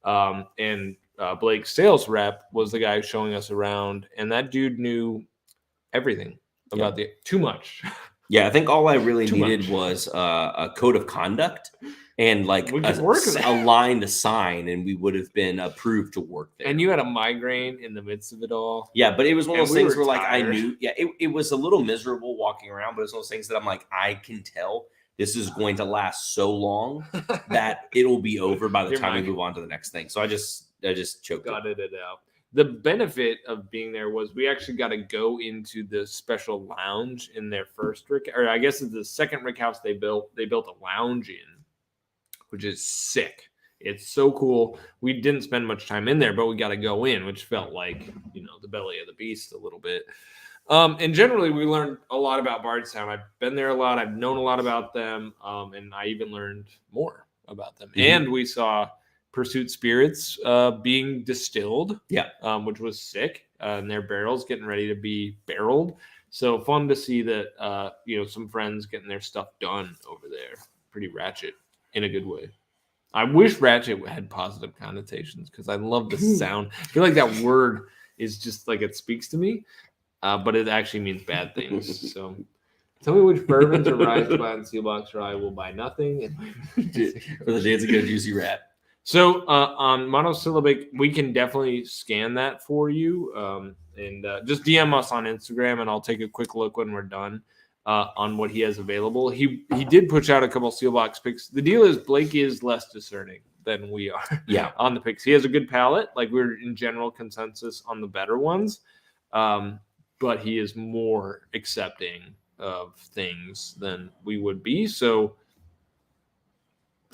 And Blake's sales rep was the guy showing us around, and that dude knew everything about too much. Yeah, I think all I really needed was a code of conduct and a line to sign, and we would have been approved to work there. And you had a migraine in the midst of it all. Yeah, but it was one of those things where I knew. Yeah, it was a little miserable walking around, but it's one of those things that I'm I can tell this is going to last so long that it'll be over by the time we move on to the next thing. So I just choked. Got it out. The benefit of being there was we actually got to go into the special lounge in their first rick, or I guess it's the second rick house they built. They built a lounge in, which is sick. It's so cool. We didn't spend much time in there, but we got to go in, which felt like, the belly of the beast a little bit. And generally, we learned a lot about Bardstown. I've been there a lot. I've known a lot about them, and I even learned more about them. Mm-hmm. And we saw Pursuit Spirits being distilled, which was sick, and their barrels getting ready to be barreled. So fun to see that, some friends getting their stuff done over there. Pretty ratchet in a good way. I wish ratchet had positive connotations because I love the sound. I feel like that word is just it speaks to me, but it actually means bad things. So tell me which bourbons or ryes to buy on Sealbox, or I will buy nothing. For the days ago, juicy rat. So on monosyllabic, we can definitely scan that for you, and just DM us on Instagram, and I'll take a quick look when we're done on what he has available. He did push out a couple Sealbox picks. The deal is Blake is less discerning than we are on the picks. He has a good palate. We're in general consensus on the better ones, but he is more accepting of things than we would be. So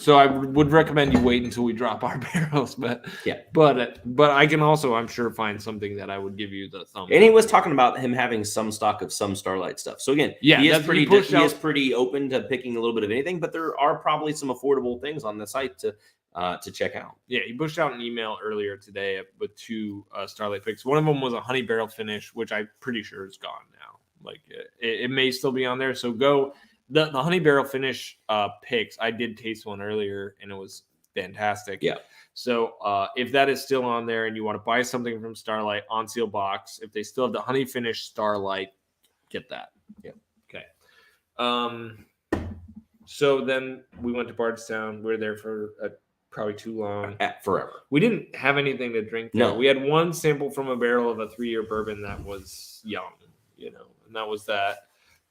So I would recommend you wait until we drop our barrels, but Yeah. but I can also, I'm sure, find something that I would give you the thumb. And he up was for. talking about him having some stock of some Starlight stuff. So again, Yeah, he is that's- he pretty pushed he is out- pretty open to picking a little bit of anything, but there are probably some affordable things on the site to check out. Yeah, he pushed out an email earlier today with 2 Starlight picks. One of them was a honey barrel finish, which I'm pretty sure is gone now. Like it may still be on there. So go the honey barrel finish picks. I did taste one earlier and it was fantastic. Yeah. So if that is still on there and you want to buy something from Starlight on seal box, if they still have the honey finish Starlight, get that. Yeah. Okay. So then we went to Bardstown. We were there for probably too long. Forever. We didn't have anything to drink there. No. We had one sample from a barrel of a 3-year bourbon that was young, and that was that.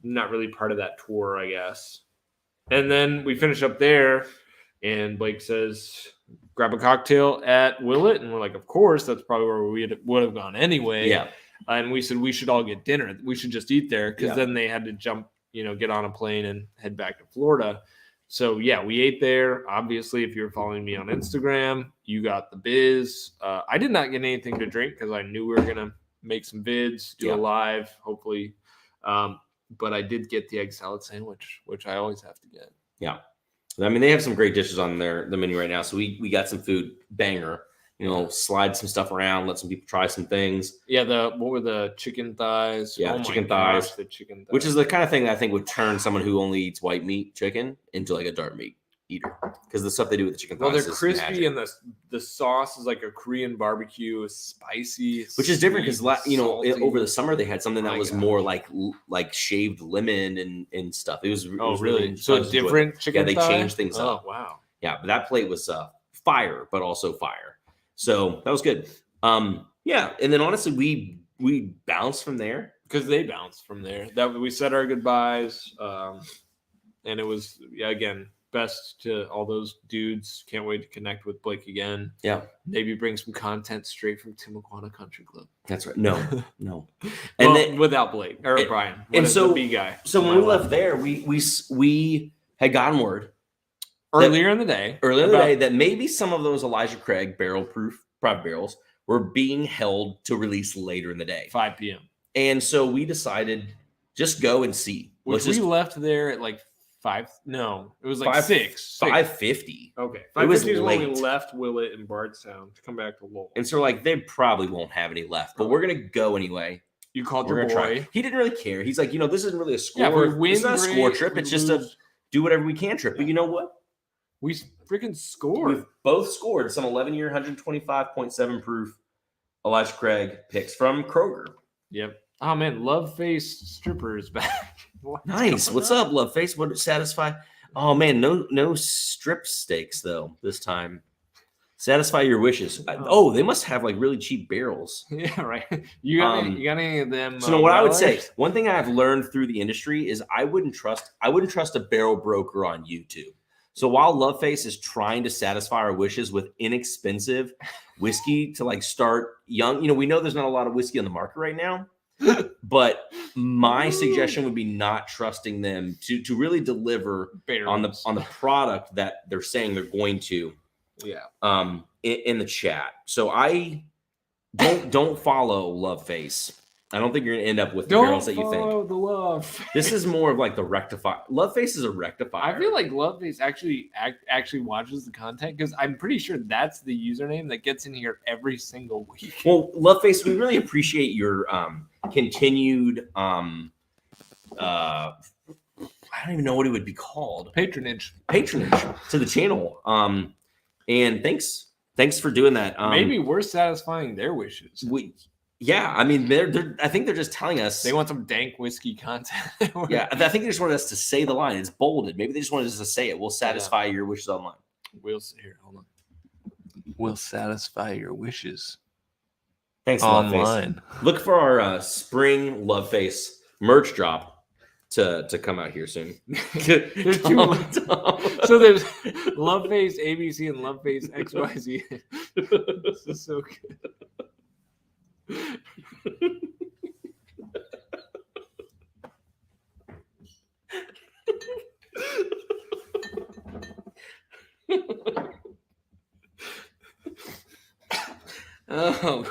Not really part of that tour, I guess. And then we finish up there, and Blake says, grab a cocktail at Willett. And we're like, of course, that's probably where we would have gone anyway. Yeah. And we said, we should all get dinner. We should just eat there because Yeah. then they had to jump, get on a plane and head back to Florida. So, yeah, we ate there. Obviously, if you're following me on Instagram, you got the biz. I did not get anything to drink because I knew we were going to make some vids, do a live, hopefully. But I did get the egg salad sandwich, which I always have to get. Yeah. I mean, they have some great dishes on the menu right now. So we got some food banger, slide some stuff around, let some people try some things. Yeah. What were the chicken thighs? Yeah, my chicken gosh, thighs. the chicken thighs. Which is the kind of thing that I think would turn someone who only eats white meat chicken into like a dark meat eater. Because the stuff they do with the chicken thighs Well, they're is crispy magic. and the sauce is like a Korean barbecue. It's spicy. Which is different because salty. over the summer they had something that My was gosh. more like shaved lemon and stuff. It was Really? So fun to enjoy. different chicken they thigh? changed things up. Oh, wow. Yeah, but that plate was fire, but also fire. So that was good. Yeah, and then honestly, we bounced from there. Because they bounced from there. That we said our goodbyes, and it was again best to all those dudes. Can't wait to connect with Blake again. Yeah, Maybe bring some content straight from Timuquana Country Club. that's right. No. And And then without Blake or Brian, and is so- the B guy. so when we left there, we had gotten word earlier in the day, that maybe some of those Elijah Craig private barrels were being held to release later in the day. 5 p.m. And so we decided just go and see. Which we left there at like 5. No, it was like 5 6. 5:50. Okay, It was 5:50 is when we late. left Willett and Bardstown to come back to Lowell. And so we're like, they probably won't have any left, but we're gonna go anyway. You called We're your gonna boy. try. He didn't really care. He's like, this isn't really a score. Yeah, if we win, it's not a score great. trip. We It's just a lose, do whatever we can trip. But you know what? we freaking scored. We've both scored some 11-year, 125.7 proof Elijah Craig picks from Kroger. Yep. Oh man, Love Face Stripper is back. Nice. What's up, Love Face? What satisfy? Oh man, no strip steaks though this time. Satisfy your wishes. They must have like really cheap barrels. Yeah, right. You got any of them? So what I would say, Wellers? one thing I've learned through the industry is I wouldn't trust a barrel broker on YouTube. So while Loveface is trying to satisfy our wishes with inexpensive whiskey to like start young, we know there's not a lot of whiskey on the market right now. But my suggestion would be not trusting them to really deliver on the product that they're saying they're going to. Yeah. In the chat. So I don't follow Loveface. I don't think you're gonna end up with the barrels that you think. Don't follow the Love. This is more of like the rectify. Loveface is a rectifier. I feel like Love Face actually watches the content because I'm pretty sure that's the username that gets in here every single week. Well, Loveface, we really appreciate your continued I don't even know what it would be called. Patronage To the channel. And thanks for doing that. Maybe we're satisfying their wishes. I mean, I think they're just telling us They want some dank whiskey content. Yeah, I think they just wanted us to say the line. It's bolded. Maybe they just wanted us to say it. We'll satisfy your wishes online. Hold on. We'll satisfy your wishes Thanks, online. Loveface. Look for our spring Loveface merch drop to come out here soon. There's So there's Love Face ABC and Love Face XYZ. This is so good.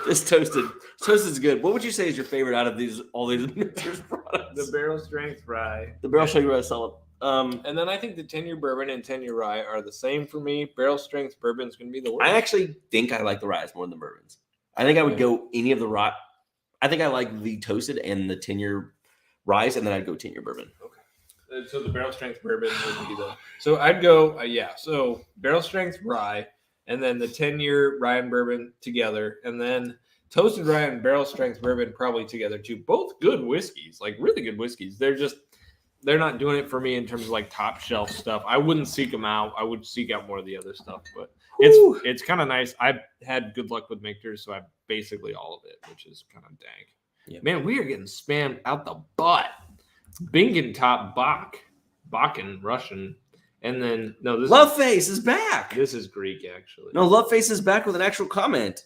This toasted's good. What would you say is your favorite out of all these Michter's products? The barrel strength rye. The barrel strength rye solid. And then I think the 10-year bourbon and 10-year rye are the same for me. Barrel strength bourbon's going to be the worst. I actually think I like the ryes more than the bourbons. I think I would go any of the rye. I think I like the toasted and the 10-year ryes, and then I'd go 10-year bourbon. Okay. So the barrel strength bourbon would be So I'd go, So barrel strength rye, and then the 10-year rye and bourbon together, and then toasted rye and barrel strength bourbon probably together too. Both good whiskeys, like really good whiskeys. They're not doing it for me in terms of like top shelf stuff. I wouldn't seek them out. I would seek out more of the other stuff, but it's kind of nice. I've had good luck with Michter, so I basically all of it, which is kind of dank. Yep. Man, we are getting spammed out the butt. Bingen top Bakken Russian, and then Loveface is back. This is Greek actually. No, Loveface is back with an actual comment.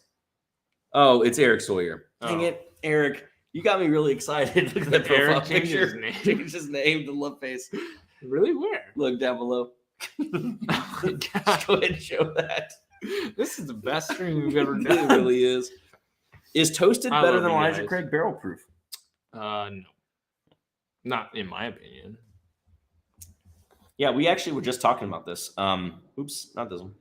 Oh, it's Eric Sawyer. Dang it, Eric. You got me really excited. Look at that profile Eric changed picture. his name. Changed his name to Loveface. Really? Where? Look down below. Oh my God. Go ahead and show that. This is the best stream we've ever It done. really is. Is toasted I better love than you Elijah guys. Craig barrel proof? No. Not in my opinion. Yeah, we actually were just talking about this. Oops, not this one.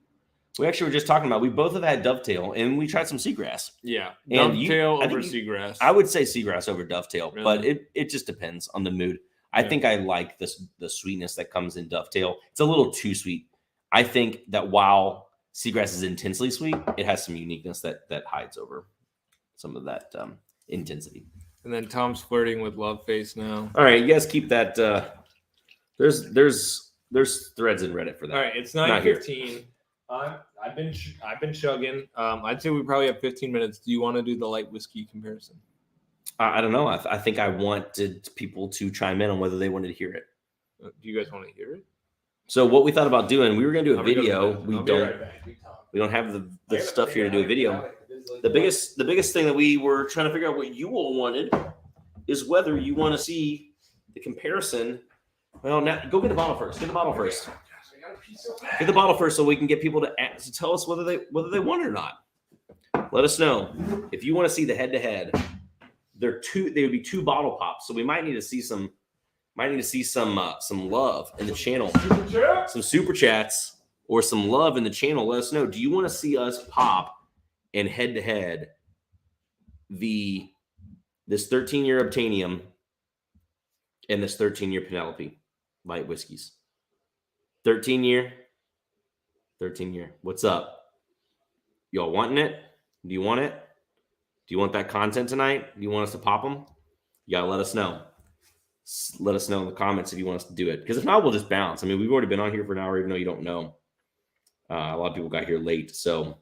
We actually were just talking about. We both have had Dovetail, and we tried some Seagrass. Yeah. And Dovetail I over think Seagrass. I would say Seagrass over Dovetail, Really? but it just depends on the mood. I think I like the sweetness that comes in Dovetail. It's a little too sweet. I think that while Seagrass is intensely sweet, it has some uniqueness that hides over some of that intensity. And then Tom's flirting with Loveface now. All right, you guys keep that. There's threads in Reddit for that. All right, it's Not here. 9:15. I've been chugging. I'd say we probably have 15 minutes. Do you want to do the light whiskey comparison? I don't know. I think I wanted people to chime in on whether they wanted to hear it. Do you guys want to hear it? So what we thought about doing, we were going to do a I'll be video. right We back. don't. We don't have the stuff here to do a video. The biggest thing that we were trying to figure out what you all wanted is whether you want to see the comparison. Well, now go get the bottle first. Get the bottle first. Get the bottle first so we can get people to tell us whether they want it or not. Let us know if you want to see the head-to-head. They would be 2 bottle pops, so we might need to see some love in the channel, some super chats or some love in the channel. Let us know. Do you want to see us pop and head-to-head this 13-year Obtainium and this 13-year Penelope light whiskeys? 13-year. What's up? Y'all wanting it? Do you want it? Do you want that content tonight? Do you want us to pop them? You gotta let us know. Let us know in the comments if you want us to do it. Because if not, we'll just bounce. I mean, we've already been on here for an hour, even though you don't know. A lot of people got here late. So,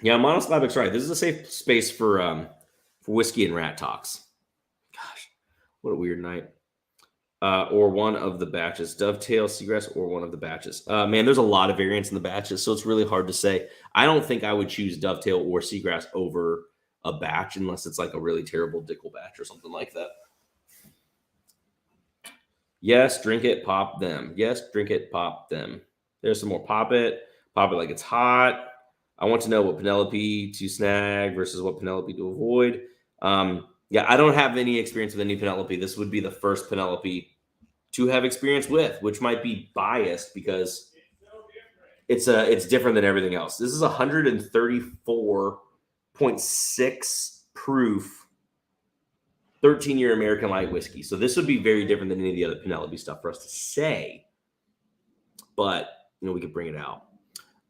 yeah, Monoslavic's right. This is a safe space for whiskey and rat talks. Gosh, what a weird night. Or one of the batches. Dovetail, Seagrass, or one of the batches. Man, there's a lot of variants in the batches, so it's really hard to say. I don't think I would choose Dovetail or Seagrass over a batch unless it's like a really terrible Dickel batch or something like that. Yes, drink it, pop them. Yes, drink it, pop them. There's some more pop it like it's hot. I want to know what Penelope to snag versus what Penelope to avoid. Yeah, I don't have any experience with any Penelope. This would be the first Penelope to have experience with, which might be biased because it's different than everything else. This is 134.6 proof 13-year American light whiskey. So this would be very different than any of the other Penelope stuff for us to say. But, we could bring it out.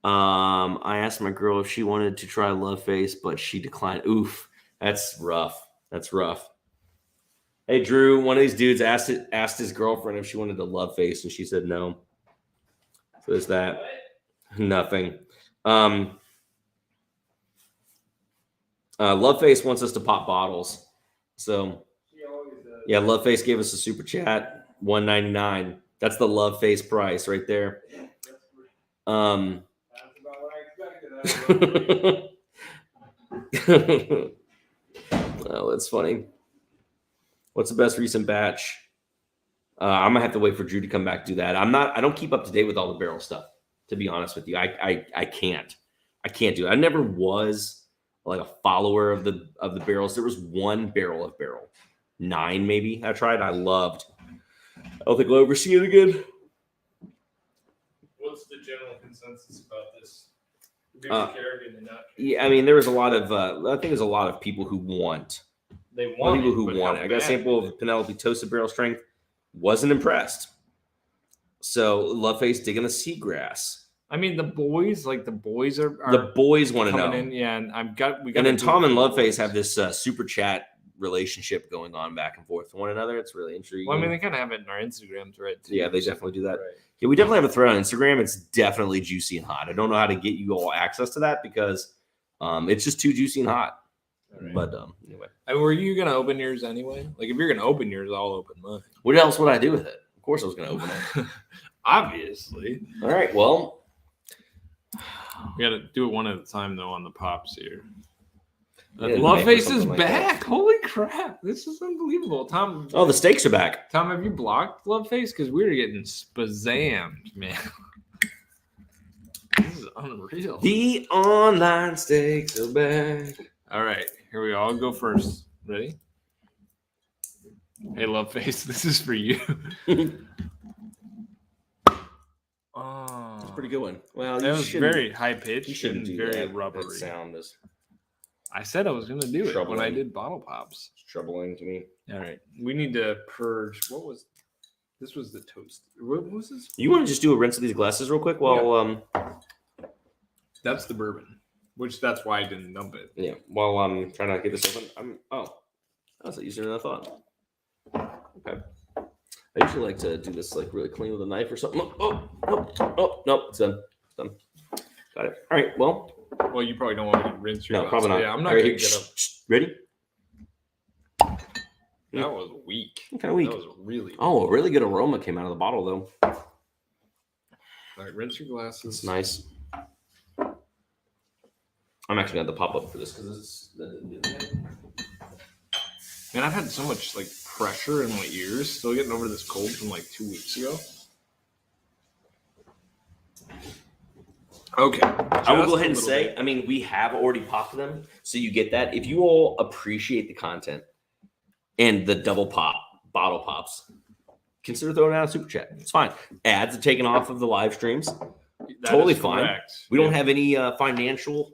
I asked my girl if she wanted to try Loveface, but she declined. Oof, that's rough. That's rough. Hey, Drew, one of these dudes asked his girlfriend if she wanted to Loveface, and she said no. So there's that. Nothing. Loveface wants us to pop bottles. So, yeah, Loveface gave us a super chat, $1.99. That's the Loveface price right there. That's about what I expected. Oh, that's funny. What's the best recent batch? I'm gonna have to wait for Drew to come back to do that. I don't keep up to date with all the barrel stuff, to be honest with you. I can't. I can't do it. I never was like a follower of the barrels. There was one barrel of barrel 9 maybe I tried. I loved. I don't think I'll ever see it again. What's the general consensus about this? Yeah, I mean, there was a lot of. I think there's a lot of people who want. They want people who want it. I got a sample of Penelope toasted barrel strength. Wasn't impressed. So Loveface digging the seagrass. I mean, the boys are the boys want to know. In, yeah, and we got. And then Tom and Loveface have this super chat relationship going on back and forth with one another. It's really intriguing. Well, I mean, they kind of have it in our Instagram thread too. Yeah, they definitely do that. Right. Yeah, we definitely have a thread on Instagram. It's definitely juicy and hot. I don't know how to get you all access to that because it's just too juicy and hot. Right. But anyway. I mean, were you gonna open yours anyway? Like, if you're gonna open yours, I'll open mine. What else would I do with it? Of course, I was gonna open it. Obviously. All right. Well, we got to do it one at a time though on the pops here. Yeah, Loveface is back. Holy crap. This is unbelievable. Tom. Oh, the steaks are back. Tom, have you blocked Loveface? Because we're getting spazammed, man. This is unreal. The online steaks are back. All right. Here we go. I'll go first. Ready? Hey, Loveface. This is for you. Oh. That's a pretty good one. Well, that was very high pitched and very that. rubbery. That sound is. I said I was going to do it when I did bottle pops. It's troubling to me. All right. We need to purge. This was the toast. What was this? You want to just do a rinse of these glasses real quick while That's the bourbon, that's why I didn't dump it. Yeah. While I'm trying to get this open. That was easier than I thought. Okay. I usually like to do this like really clean with a knife or something. Nope. It's done. Got it. All right. Well, you probably don't want to rinse your. No, probably not. Yeah, I'm not going to get up. Ready? That was weak. Kind of weak. That was really. Oh, a really good aroma came out of the bottle though. All right, rinse your glasses. It's nice. I'm actually going to have to pop up for this because this is. Man, I've had so much like pressure in my ears. Still getting over this cold from like 2 weeks ago. Okay. I will go ahead and say, I mean, we have already popped them, so you get that. If you all appreciate the content and the double pop bottle pops, consider throwing out a super chat. It's fine. Ads are taken off of the live streams. Totally fine. Correct. We don't have any financial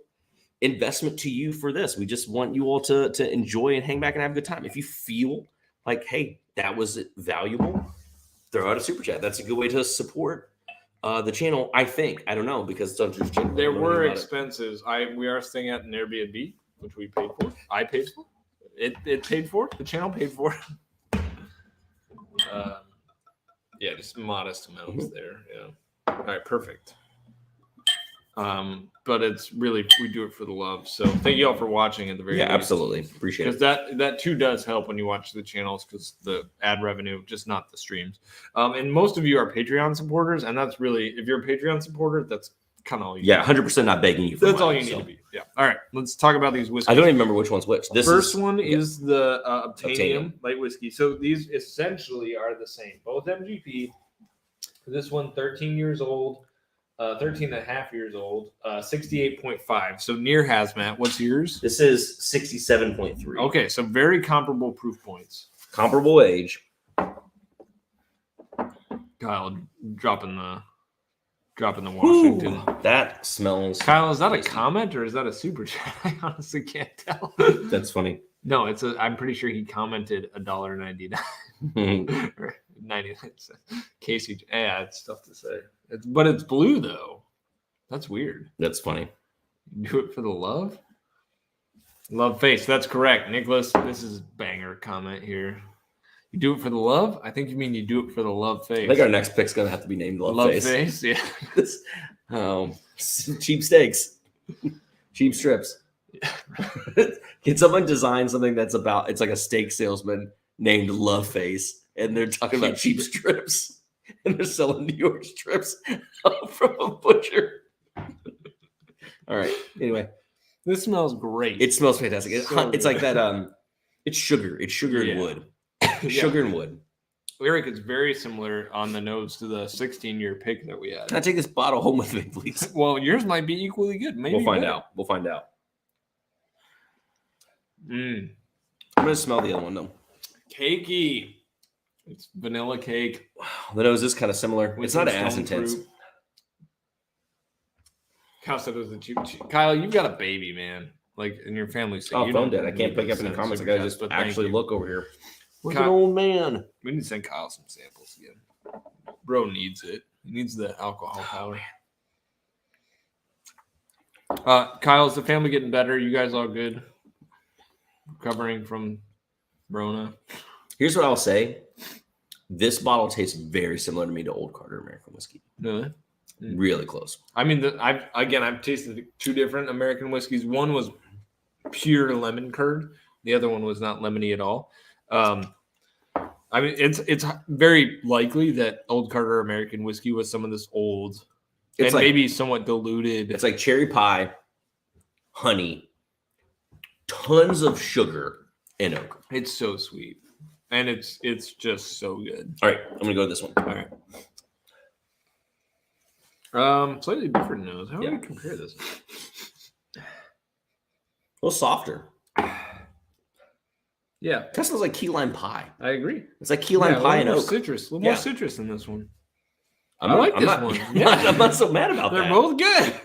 investment to you for this. We just want you all to enjoy and hang back and have a good time. If you feel like, hey, that was valuable, throw out a super chat. That's a good way to support the channel. I think. I don't know because it's on Drew's channel. There were expenses. We are staying at an Airbnb, which we paid for. I paid for. It paid for. The channel paid for. Yeah, just modest amounts there. Yeah. All right, perfect. But it's really, we do it for the love. So thank you all for watching at the very least. Absolutely. Appreciate it. Because that too does help when you watch the channels because the ad revenue, just not the streams. And most of you are Patreon supporters. And that's really, if you're a Patreon supporter, that's kind of all you need. 100% not begging you for That's money, all you need to be. Yeah. All right. Let's talk about these whiskeys. I don't even remember which one's which. This first one is the Obtainium light whiskey. So these essentially are the same. Both MGP. This one, 13 years old. 13 and a half years old, 68.5. So near hazmat. What's yours? This is 67.3. Okay, so very comparable proof points. Comparable age. Kyle dropping the Washington. Ooh, that smells. Kyle, is that a comment or is that a super chat? I honestly can't tell. That's funny. No, I'm pretty sure he commented $1.99 or 99 cents. Casey, yeah, it's tough to say. But it's blue though. That's weird. That's funny. You do it for the love? Love face. That's correct. Nicholas, this is banger comment here. You do it for the love? I think you mean you do it for the love face. I think our next pick's going to have to be named Love Face. Love face, yeah. Cheap steaks. Cheap strips. Can someone design something that's about, it's like a steak salesman named Love Face, and they're talking about cheap strips. And they're selling New York strips from a butcher. All right. Anyway, this smells great. It smells fantastic. It's like that. It's sugar. It's sugar and wood. Sugar and wood. Eric, it's very similar on the nose to the 16-year pick that we Can I had. take this bottle home with me, please? Well, yours might be equally good. Maybe We'll find better. out. We'll find out. Mm. I'm going to smell the other one, though. Cakey. It's vanilla cake. The nose is kind of similar. with It's not some as stone intense. fruit. Kyle said it was a cheap. Kyle, you've got a baby, man. Like, in your family. So Oh, you phone don't dead. I can't need pick to up any send comments. I super got to chats, just but thank actually you. look over here. Where's an Kyle- old man? We need to send Kyle some samples again. Bro needs it. He needs the alcohol power. Kyle, is the family getting better? You guys all good? Recovering from Rona? Here's what I'll say. This bottle tastes very similar to me to Old Carter American whiskey. Really? Really close. I mean, I've tasted two different American whiskeys. One was pure lemon curd. The other one was not lemony at all. I mean, it's very likely that Old Carter American whiskey was some of this old, It's and like maybe somewhat diluted. it's like cherry pie, honey, tons of sugar, and oak. It's so sweet, and it's just so good. All right, I'm gonna go to this one. All right. Slightly different nose. How do we compare this? A little softer. Yeah, Kind of smells like key lime pie. I agree. It's like key lime a pie little and more oak. citrus. A little more citrus in this one. I'm I not- like I'm this not- one. I'm not- I'm not so mad about They're that. both good.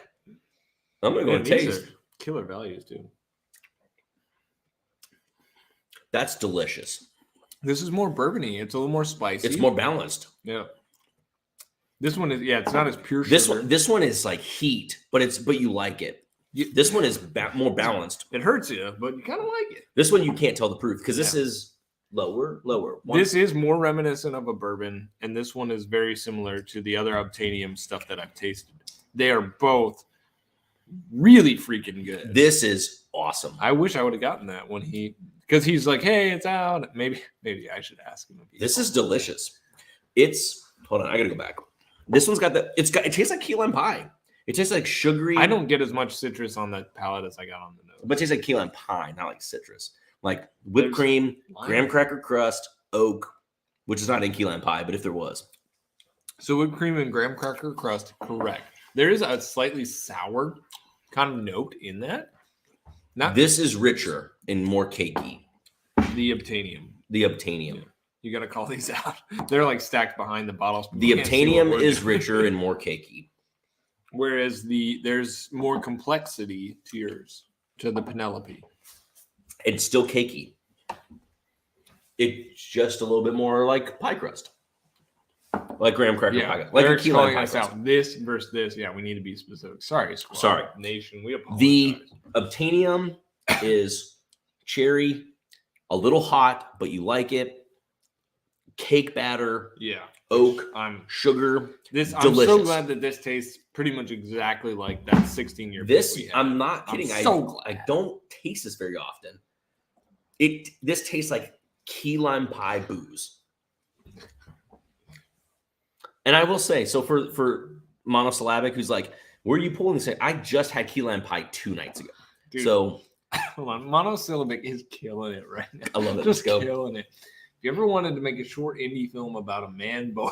I'm gonna go Man, and these taste. are killer values too. That's delicious. This is more bourbony. It's a little more spicy. It's more balanced. Yeah. This one is it's not as pure This sugar. this one is like heat, but you like it. This one is more balanced. It hurts you, but you kind of like it. This one you can't tell the proof because this is lower. This is more reminiscent of a bourbon, and this one is very similar to the other Obtanium stuff that I've tasted. They are both really freaking good. This is awesome. I wish I would have gotten that when because he's like, hey, it's out. Maybe I should ask him. This is delicious. Hold on, I gotta go back. This one's got it tastes like key lime pie. It tastes like sugary. I don't get as much citrus on that palate as I got on the nose. But it tastes like key lime pie, not like citrus. Like whipped cream, graham cracker crust, oak, which is not in key lime pie, but if there was. So whipped cream and graham cracker crust, correct. There is a slightly sour kind of note in that. This is richer and more cakey. The Obtanium. The Obtanium. Yeah. You got to call these out. They're like stacked behind the bottles. The Obtanium is richer and more cakey. Whereas there's more complexity to yours, to the Penelope. It's still cakey. It's just a little bit more like pie crust. Like graham cracker pie. Like Eric's a key lime calling pie us crust. out. This versus this. Yeah, we need to be specific. Sorry, Squad Sorry. Nation. We apologize. The Obtanium is cherry, a little hot, but you like it. Cake batter, oak, sugar. I'm delicious. so glad that this tastes pretty much exactly like that 16-year. I'm not kidding. I'm so glad. I don't taste this very often. This tastes like key lime pie booze. And I will say, so for monosyllabic, who's like, where are you pulling this? I just had key lime pie 2 nights ago. Dude, So hold on, monosyllabic is killing it right now. I love it. Just Let's go. killing it. If you ever wanted to make a short indie film about a man boy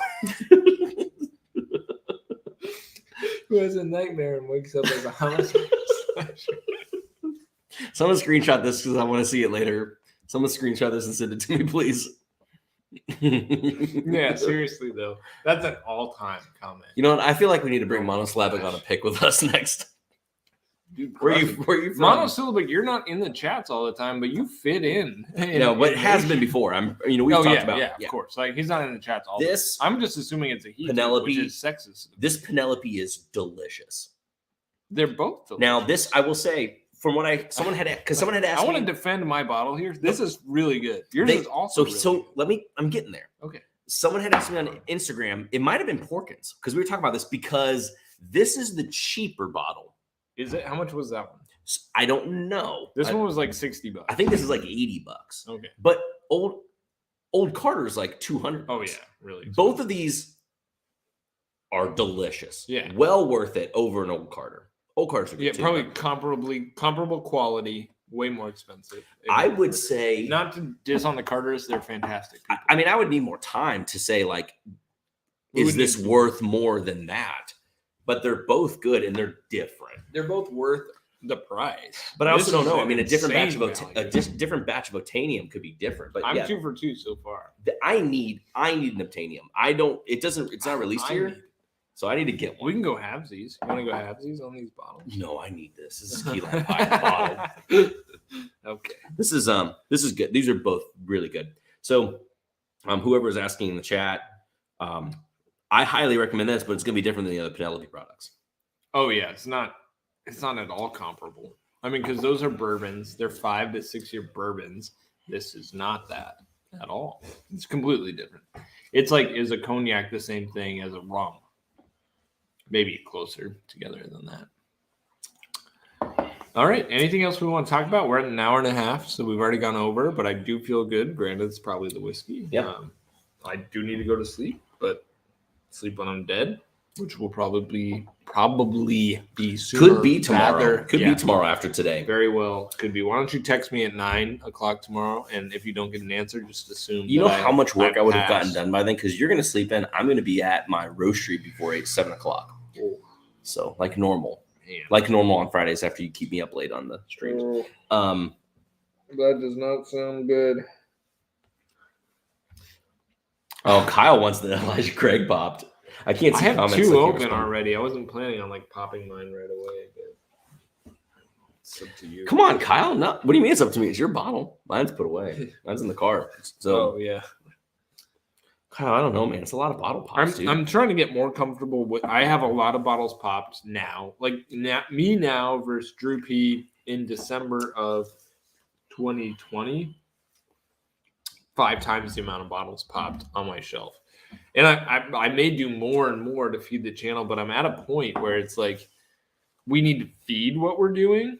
who has a nightmare and wakes up as a homicide slasher. Someone screenshot this because I want to see it later. Someone screenshot this and send it to me, please. Yeah, seriously though, that's an all-time comment. You know what? I feel like we need to bring monosyllabic on a pick with us next. Dude, Where you from? monosyllabic? You're not in the chats all the time, but you fit in. No, but it has been before. We've talked about. Yeah, of course. Like he's not in the chats all. This. I'm just assuming it's a he, Penelope, which is sexist. This Penelope is delicious. They're both delicious. Now, this I will say, from what someone had asked I want to me. defend my bottle here. This is really good. Yours is also really good. I'm getting there. Okay. Someone had asked me on Instagram. It might have been Porkins because we were talking about this because this is the cheaper bottle. Is it? How much was that one? I don't know. This one was like $60. I think this is like $80. Okay. But old Carter is like $200. Oh yeah, really. Both of these are delicious. Yeah. Well worth it over an Old Carter. Old Carter's a good too, probably but comparable quality. way more expensive. I would say not to diss on the Carters, they're fantastic people. I mean, I would need more time to say like, is this worth more than that? But they're both good and they're different. They're both worth the price. But I also don't know. I mean, a different batch of Botanium could be different. But I'm 2 for 2 so far. I need an Botanium. I don't. It's not released here, so I need to get one. We can go halvesies. You want to go halvesies on these bottles? No, I need this. This is key lime pie bottle. Okay. This is good. These are both really good. So, whoever is asking in the chat, I highly recommend this, but it's going to be different than the other Penelope products. Oh yeah, it's not at all comparable. I mean, because those are bourbons. They're 5 to 6 year bourbons. This is not that at all. It's completely different. It's like, is a cognac the same thing as a rum? Maybe closer together than that. All right. Anything else we want to talk about? We're at an hour and a half, so we've already gone over, but I do feel good. Granted, it's probably the whiskey. Yeah. I do need to go to sleep, but sleep when I'm dead, which will probably be sooner. Could be tomorrow. Be tomorrow after today. Very well. Could be. Why don't you text me at 9:00 tomorrow? And if you don't get an answer, just assume. You know how much work I would have gotten done by then? Because you're going to sleep in. I'm going to be at my roastery before 7 o'clock. Oh. So like normal. Man. Like normal on Fridays after you keep me up late on the streams. That does not sound good. Oh, Kyle wants the Elijah Craig popped. I can't see comments. I have 2 open already. I wasn't planning on like popping mine right away. But it's up to you. Come on, Kyle. No, what do you mean it's up to me? It's your bottle. Mine's put away. Mine's in the car. So, yeah. Kyle, I don't know, man. It's a lot of bottle pops, dude. I'm trying to get more comfortable with. I have a lot of bottles popped now. Like me now versus Drew P in December of 2020. 5 times the amount of bottles popped on my shelf. And I may do more and more to feed the channel, but I'm at a point where it's like we need to feed what we're doing,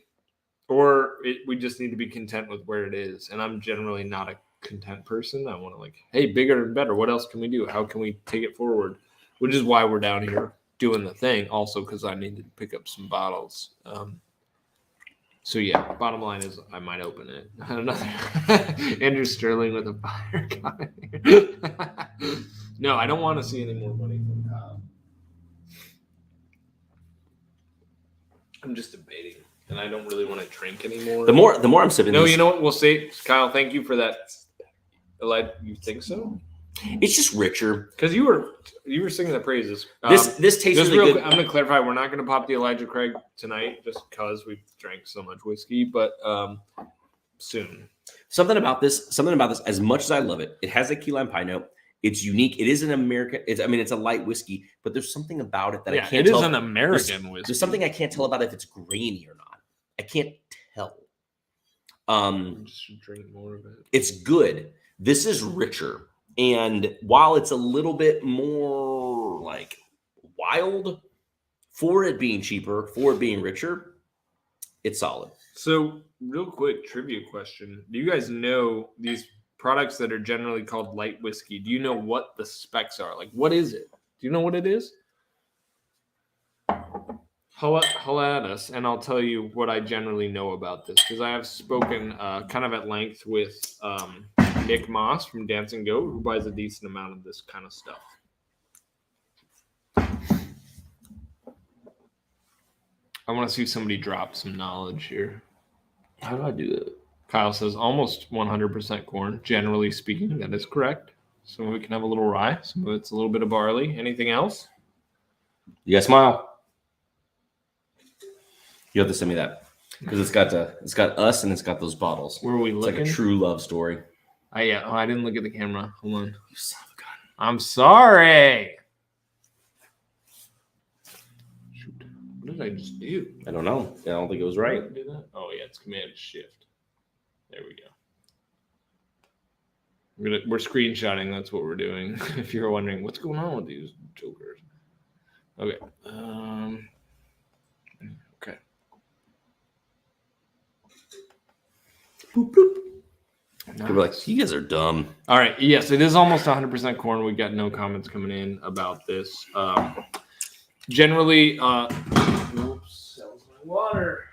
or we just need to be content with where it is. And I'm generally not a content person. I want to like, hey, bigger and better. What else can we do? How can we take it forward? Which is why we're down here doing the thing. Also, because I needed to pick up some bottles. So yeah, bottom line is I might open it. Another Andrew Sterling with a fire comment. No, I don't want to see any more money from Kyle. I'm just debating, and I don't really want to drink anymore. The more I'm sipping. No, you know what? We'll say, Kyle. Thank you for that. You think so? It's just richer because you were singing the praises. This tastes really good. I'm going to clarify. We're not going to pop the Elijah Craig tonight just because we've drank so much whiskey, but soon. Something about this. As much as I love it, it has a key lime pie note. It's unique. It is an American. It's a light whiskey, but there's something about it that I can't tell. It is an American whiskey. There's something I can't tell about if it's grainy or not. I can't tell. Just drink more of it. It's good. This is richer. And while it's a little bit more like wild for it being cheaper, for it being richer, it's solid. So real quick trivia question. Do you guys know these products that are generally called light whiskey? Do you know what the specs are? Like, what is it? Do you know what it is? Holla at us, and I'll tell you what I generally know about this, because I have spoken kind of at length with Nick Moss from Dance and Go, who buys a decent amount of this kind of stuff. I want to see somebody drop some knowledge here. How do I do that? Kyle says almost 100% corn. Generally speaking, that is correct. So we can have a little rye. Some of it's a little bit of barley. Anything else? You guys smile. You have to send me that because it's got us and it's got those bottles. Where are we looking? It's like a true love story. I didn't look at the camera. Hold on. You son of a gun. I'm sorry. Shoot. What did I just do? I don't know. I don't think it was right. Do that? Oh yeah, it's Command Shift. There we go. We're screenshotting. That's what we're doing. If you're wondering what's going on with these jokers. Okay. Okay. Boop, boop. Nice. People are like, you guys are dumb. All right. Yes, it is almost 100% corn. We got no comments coming in about this. Generally, oops, that was my water.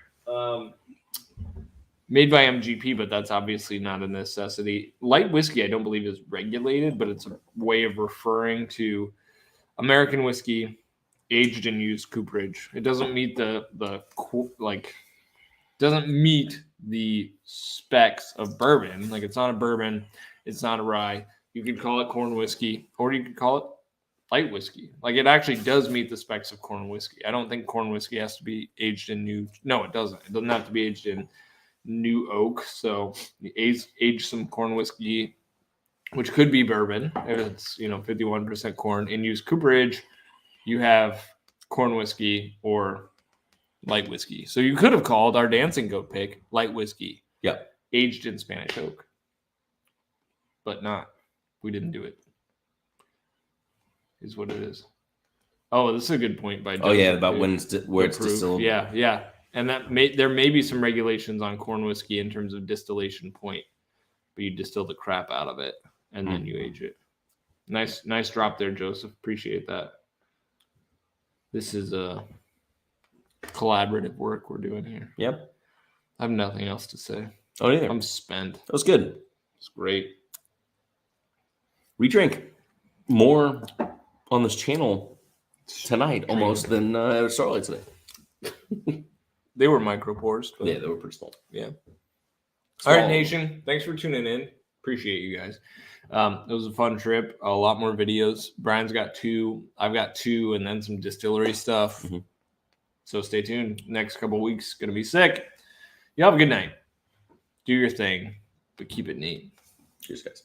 made by MGP, but that's obviously not a necessity. Light whiskey, I don't believe, is regulated, but it's a way of referring to American whiskey aged in used cooperage. It doesn't meet doesn't meet the specs of bourbon. Like, it's not a bourbon, it's not a rye. You could call it corn whiskey, or you could call it light whiskey. Like, it actually does meet the specs of corn whiskey. I don't think corn whiskey has to be aged in new. No, it doesn't. It doesn't have to be aged in new oak. So you age some corn whiskey, which could be bourbon if it's 51% corn, and use cooperage. You have corn whiskey or light whiskey. So you could have called our dancing goat pick light whiskey. Yep. Aged in Spanish oak. But not. We didn't do it. Is what it is. Oh, this is a good point by Doug. Oh yeah, about where it's distilled. Yeah. And there may be some regulations on corn whiskey in terms of distillation point, but you distill the crap out of it and then you age it. Nice drop there, Joseph. Appreciate that. This is a collaborative work we're doing here. Yep. I have nothing else to say. Oh, neither. I'm spent. That was good. It's great. We drink more on this channel tonight almost than Starlight today. They were micro pours. Yeah, they were pretty small. Yeah. Small. All right, Nation. Thanks for tuning in. Appreciate you guys. It was a fun trip. A lot more videos. Brian's got 2. I've got 2, and then some distillery stuff. Mm-hmm. So stay tuned. Next couple weeks going to be sick. You have a good night. Do your thing, but keep it neat. Cheers, guys.